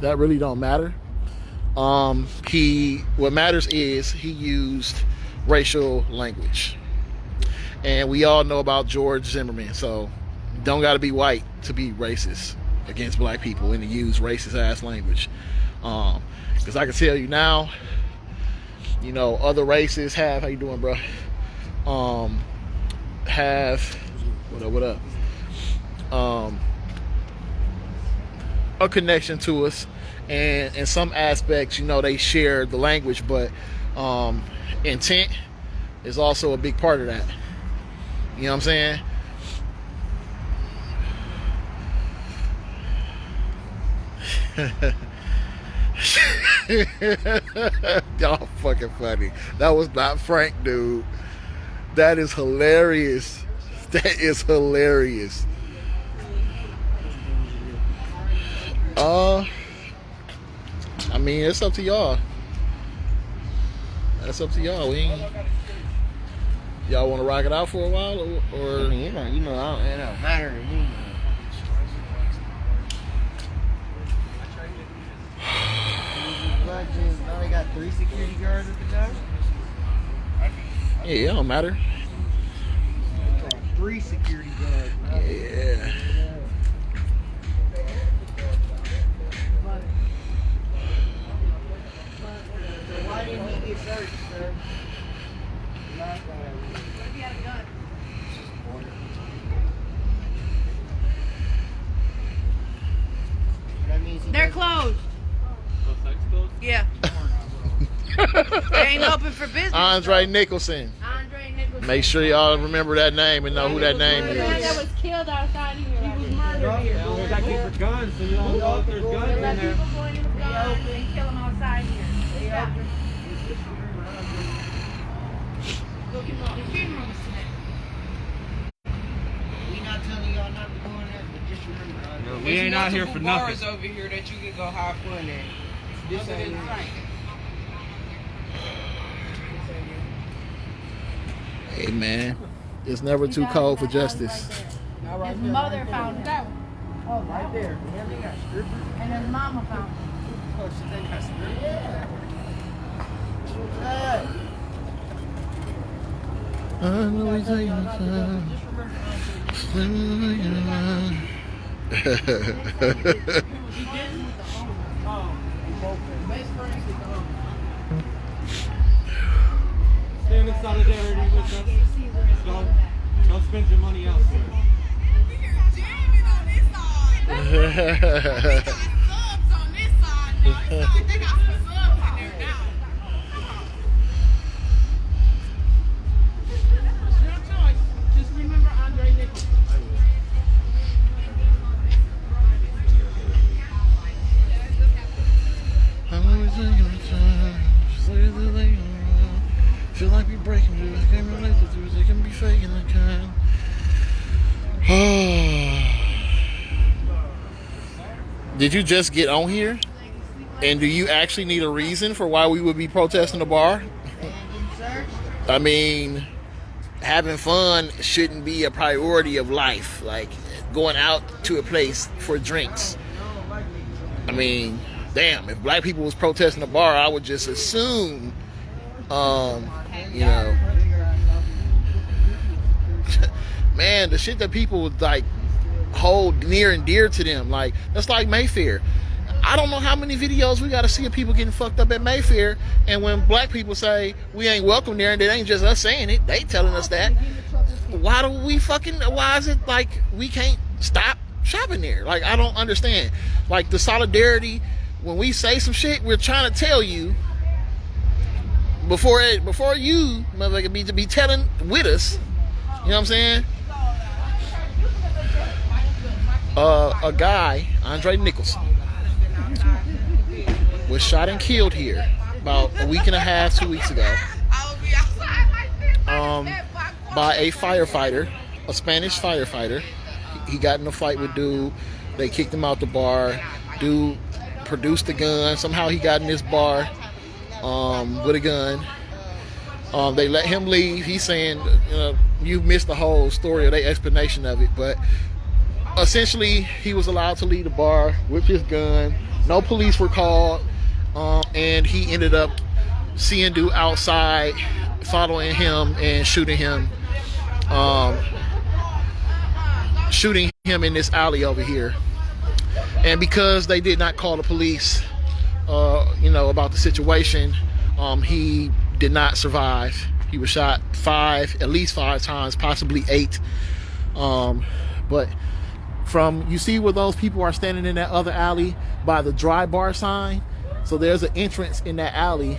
That really don't matter. What matters is he used racial language. And we all know about George Zimmerman, so don't gotta be white to be racist against black people and to use racist ass language. Because I can tell you now, you know, other races have, how you doing, bro? Have, what up? A connection to us, and in some aspects, you know, they share the language, but intent is also a big part of that. You know what I'm saying? Y'all fucking funny. That was not Frank, dude. That is hilarious. That is hilarious. I mean, it's up to y'all. That's up to y'all. Y'all want to rock it out for a while, or I mean, it don't matter to me. Now they got 3 security guards at the door. Yeah, it don't matter. 3 security guards. Yeah. Why didn't he get searched, sir? They're closed. Yeah. They ain't open for business. Andre Nicholson. Andre Nicholson. Make sure y'all remember that name and know who that name The man that is. was killed outside here. He was murdered here. There's actually for guns, so you don't know if there's guns in there. People going in with guns and kill them outside here. Yeah. We not telling y'all not to go in there, but just remember. We ain't out here for nothing. There's over here that you can go have fun in. This ain't it. Hey man, it's never too cold for justice. His mother found him. Oh, right there. Yeah, they got strippers. And his mama found him. Oh, shit, they got strippers. Yeah. I know he's taking the time. Stand in solidarity with us. Don't spend your money elsewhere. Just remember Andre Nicholson. Feel like we breaking through. I can't relate to through. They can be faking the kind. Did you just get on here? And do you actually need a reason for why we would be protesting the bar? I mean, having fun shouldn't be a priority of life. Like going out to a place for drinks. I mean, damn, if black people was protesting the bar, I would just assume, you know, man, the shit that people would like hold near and dear to them, like that's like Mayfair. I don't know how many videos we got to see of people getting fucked up at Mayfair, and when black people say we ain't welcome there, and it ain't just us saying it, they telling us that. Why do we fucking? Why is it like we can't stop shopping there? Like I don't understand. Like the solidarity when we say some shit, we're trying to tell you before you motherfucker be telling with us. You know what I'm saying? A guy, Andre Nicholson, was shot and killed here about a week and a half, 2 weeks ago, by a firefighter, a Spanish firefighter. He got in a fight with dude. They kicked him out the bar. Dude produced a gun. Somehow he got in this bar with a gun. They let him leave. He's saying, you missed the whole story or their explanation of it, but essentially he was allowed to leave the bar with his gun. No police were called, and he ended up seeing dude outside, following him and shooting him in this alley over here. And because they did not call the police about the situation, he did not survive. He was shot at least five times, possibly 8. But you see where those people are standing in that other alley by the dry bar sign? So there's an entrance in that alley.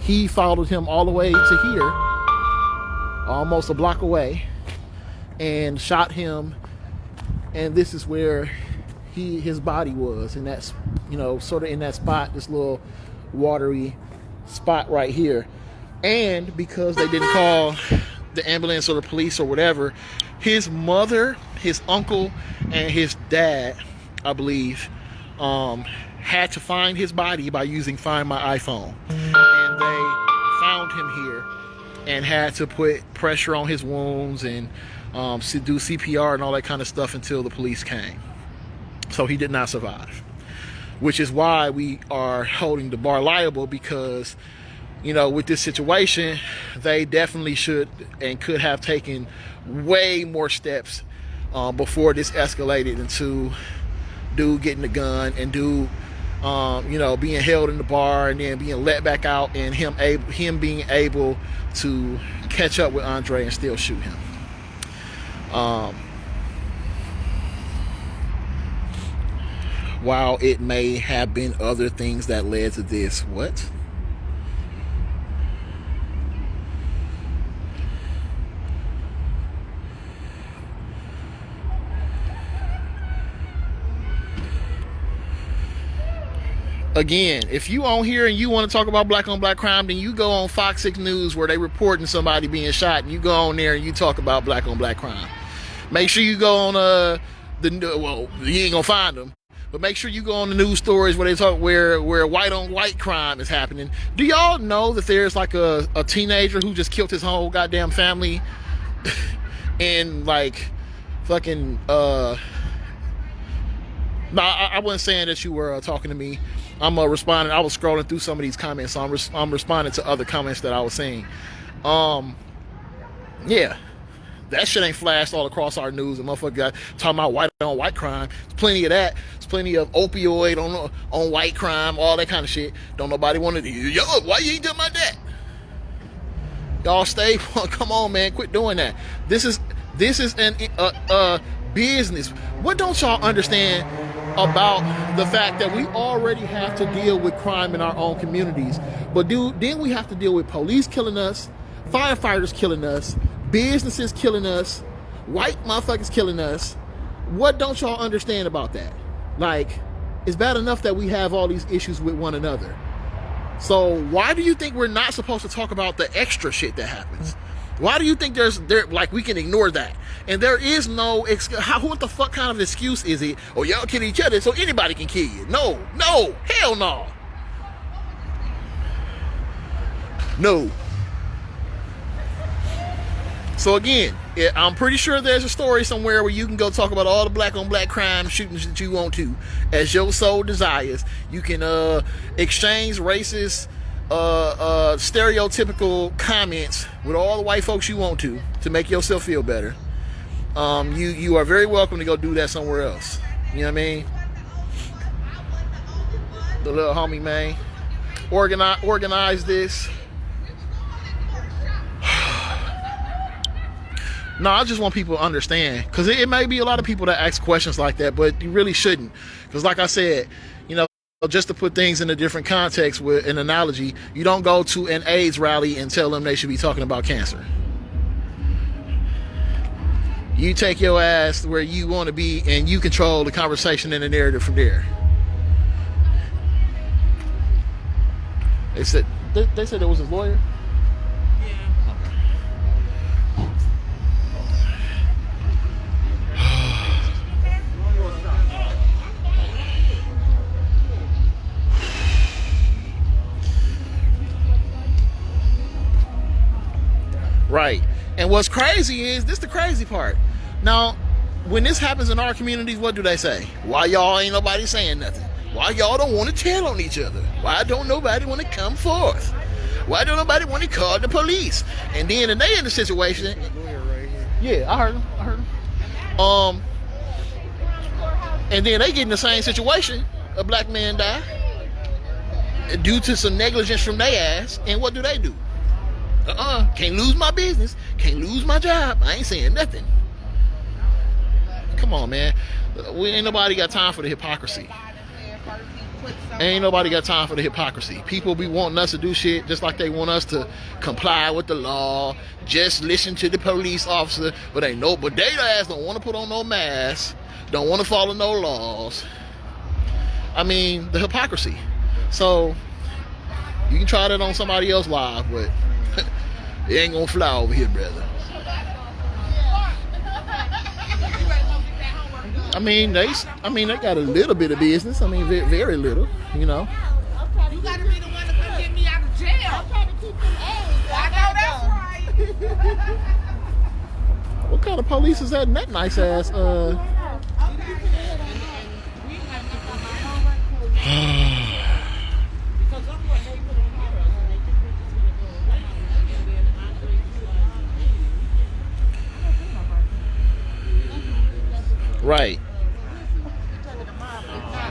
He followed him all the way to here, almost a block away, and shot him. And this is where his body was, and that's sort of in that spot, this little watery spot right here. And because they didn't call the ambulance or the police or whatever, his mother, his uncle, and his dad, I believe, had to find his body by using Find My iPhone. And they found him here and had to put pressure on his wounds and do CPR and all that kind of stuff until the police came. So he did not survive, which is why we are holding the bar liable, because with this situation, they definitely should and could have taken way more steps before this escalated into dude getting the gun and dude you know, being held in the bar and then being let back out, and him being able to catch up with Andre and still shoot him. While it may have been other things that led to this, what? Again, if you on here and you want to talk about black on black crime, then you go on Fox 6 News where they reporting somebody being shot, and you go on there and you talk about black on black crime. Make sure you go on well, you ain't gonna find them, but make sure you go on the news stories where they talk where white on white crime is happening. Do y'all know that there's like a teenager who just killed his whole goddamn family and like fucking no, I wasn't saying that you were talking to me. I'm responding. I was scrolling through some of these comments, so I'm responding to other comments that I was seeing. Yeah, that shit ain't flashed all across our news. And motherfucker got talking about white on white crime. There's plenty of that. There's plenty of opioid on white crime, all that kind of shit. Don't nobody want to. Yo, why you ain't doing about that? Y'all stay. Come on, man. Quit doing that. This is an business. What don't y'all understand about the fact that we already have to deal with crime in our own communities, but then we have to deal with police killing us, firefighters killing us, businesses killing us, white motherfuckers killing us. What don't y'all understand about that? Like, it's bad enough that we have all these issues with one another. So why do you think we're not supposed to talk about the extra shit that happens? Why do you think like we can ignore that? And there is no what the fuck kind of excuse is it? Oh, y'all kill each other so anybody can kill you. No, hell no. No. So again, I'm pretty sure there's a story somewhere where you can go talk about all the black on black crime shootings that you want to, as your soul desires. You can exchange racist stereotypical comments with all the white folks you want to make yourself feel better. You are very welcome to go do that somewhere else. You know what I mean? The little homie, man, organize this. No, I just want people to understand, because it may be a lot of people that ask questions like that, but you really shouldn't, because like I said, you know, just to put things in a different context with an analogy, you don't go to an AIDS rally and tell them they should be talking about cancer. You take your ass where you want to be and you control the conversation and the narrative from there. They said it was his lawyer? Right. And what's crazy is, this the crazy part. Now, when this happens in our communities, what do they say? Why y'all ain't nobody saying nothing? Why y'all don't want to tell on each other? Why don't nobody want to come forth? Why don't nobody want to call the police? And then they in the situation. Yeah, I heard him. And then they get in the same situation. A black man die due to some negligence from their ass. And what do? Can't lose my business, can't lose my job. I ain't saying nothing. Come on, man. Ain't nobody got time for the hypocrisy. Ain't nobody got time for the hypocrisy. People be wanting us to do shit just like they want us to comply with the law, just listen to the police officer, but they ass don't want to put on no mask, don't want to follow no laws. I mean, the hypocrisy. So you can try that on somebody else live, but it ain't gonna fly over here, brother. I mean, they got a little bit of business. I mean, very, very little, you know. You gotta be the one to come get me out of jail. I'm trying to keep them A's. I know that's right. What kind of police is that in that nice ass?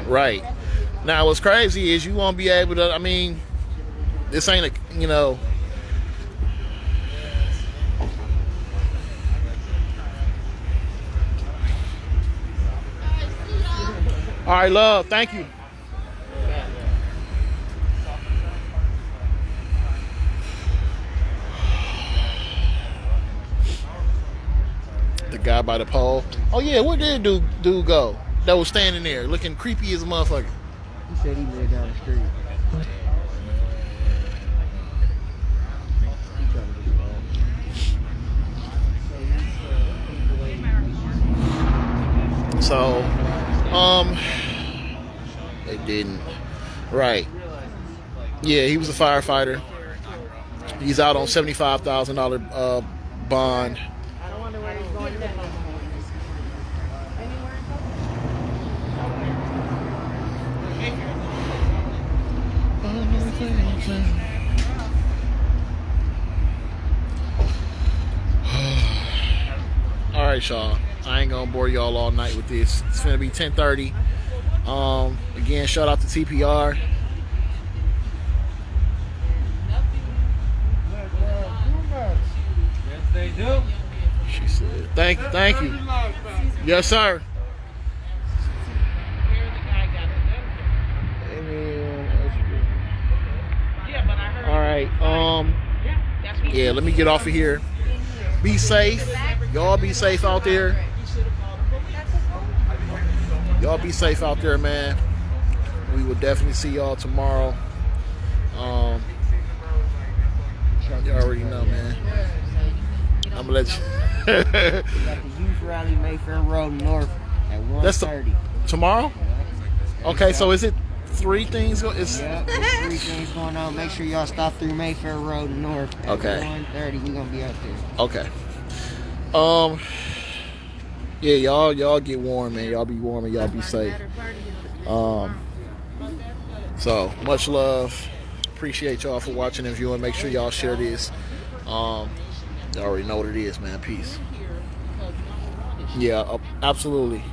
Right. Now, what's crazy is you won't be able to. I mean, this ain't a, you know. All right, love. Thank you. The guy by the pole. Oh yeah, where did dude go? That was standing there looking creepy as a motherfucker. He said he lived down the street. So, they didn't. Right. Yeah, he was a firefighter. He's out on $75,000 bond. I wonder where he's going next. All right, y'all. I ain't gonna bore y'all all night with this. It's gonna be 10:30. Again, shout out to TPR. Yes, they do. She said, "Thank you." Yes, sir. All right. Yeah. Let me get off of here. Be safe. Y'all be safe out there. Y'all be safe out there, man. We will definitely see y'all tomorrow. You already know, man. I'm gonna let you. We got the youth rally Mayfair Road North at 1:30. Tomorrow? Okay, so is it 3 things? It's yeah, there's 3 things going on. Make sure y'all stop through Mayfair Road North at 1:30. We're gonna be out there. Okay. Yeah, y'all get warm, man. Y'all be warm and y'all be safe. So much love. Appreciate y'all for watching and viewing. Make sure y'all share this. Y'all already know what it is, man. Peace. Yeah, absolutely.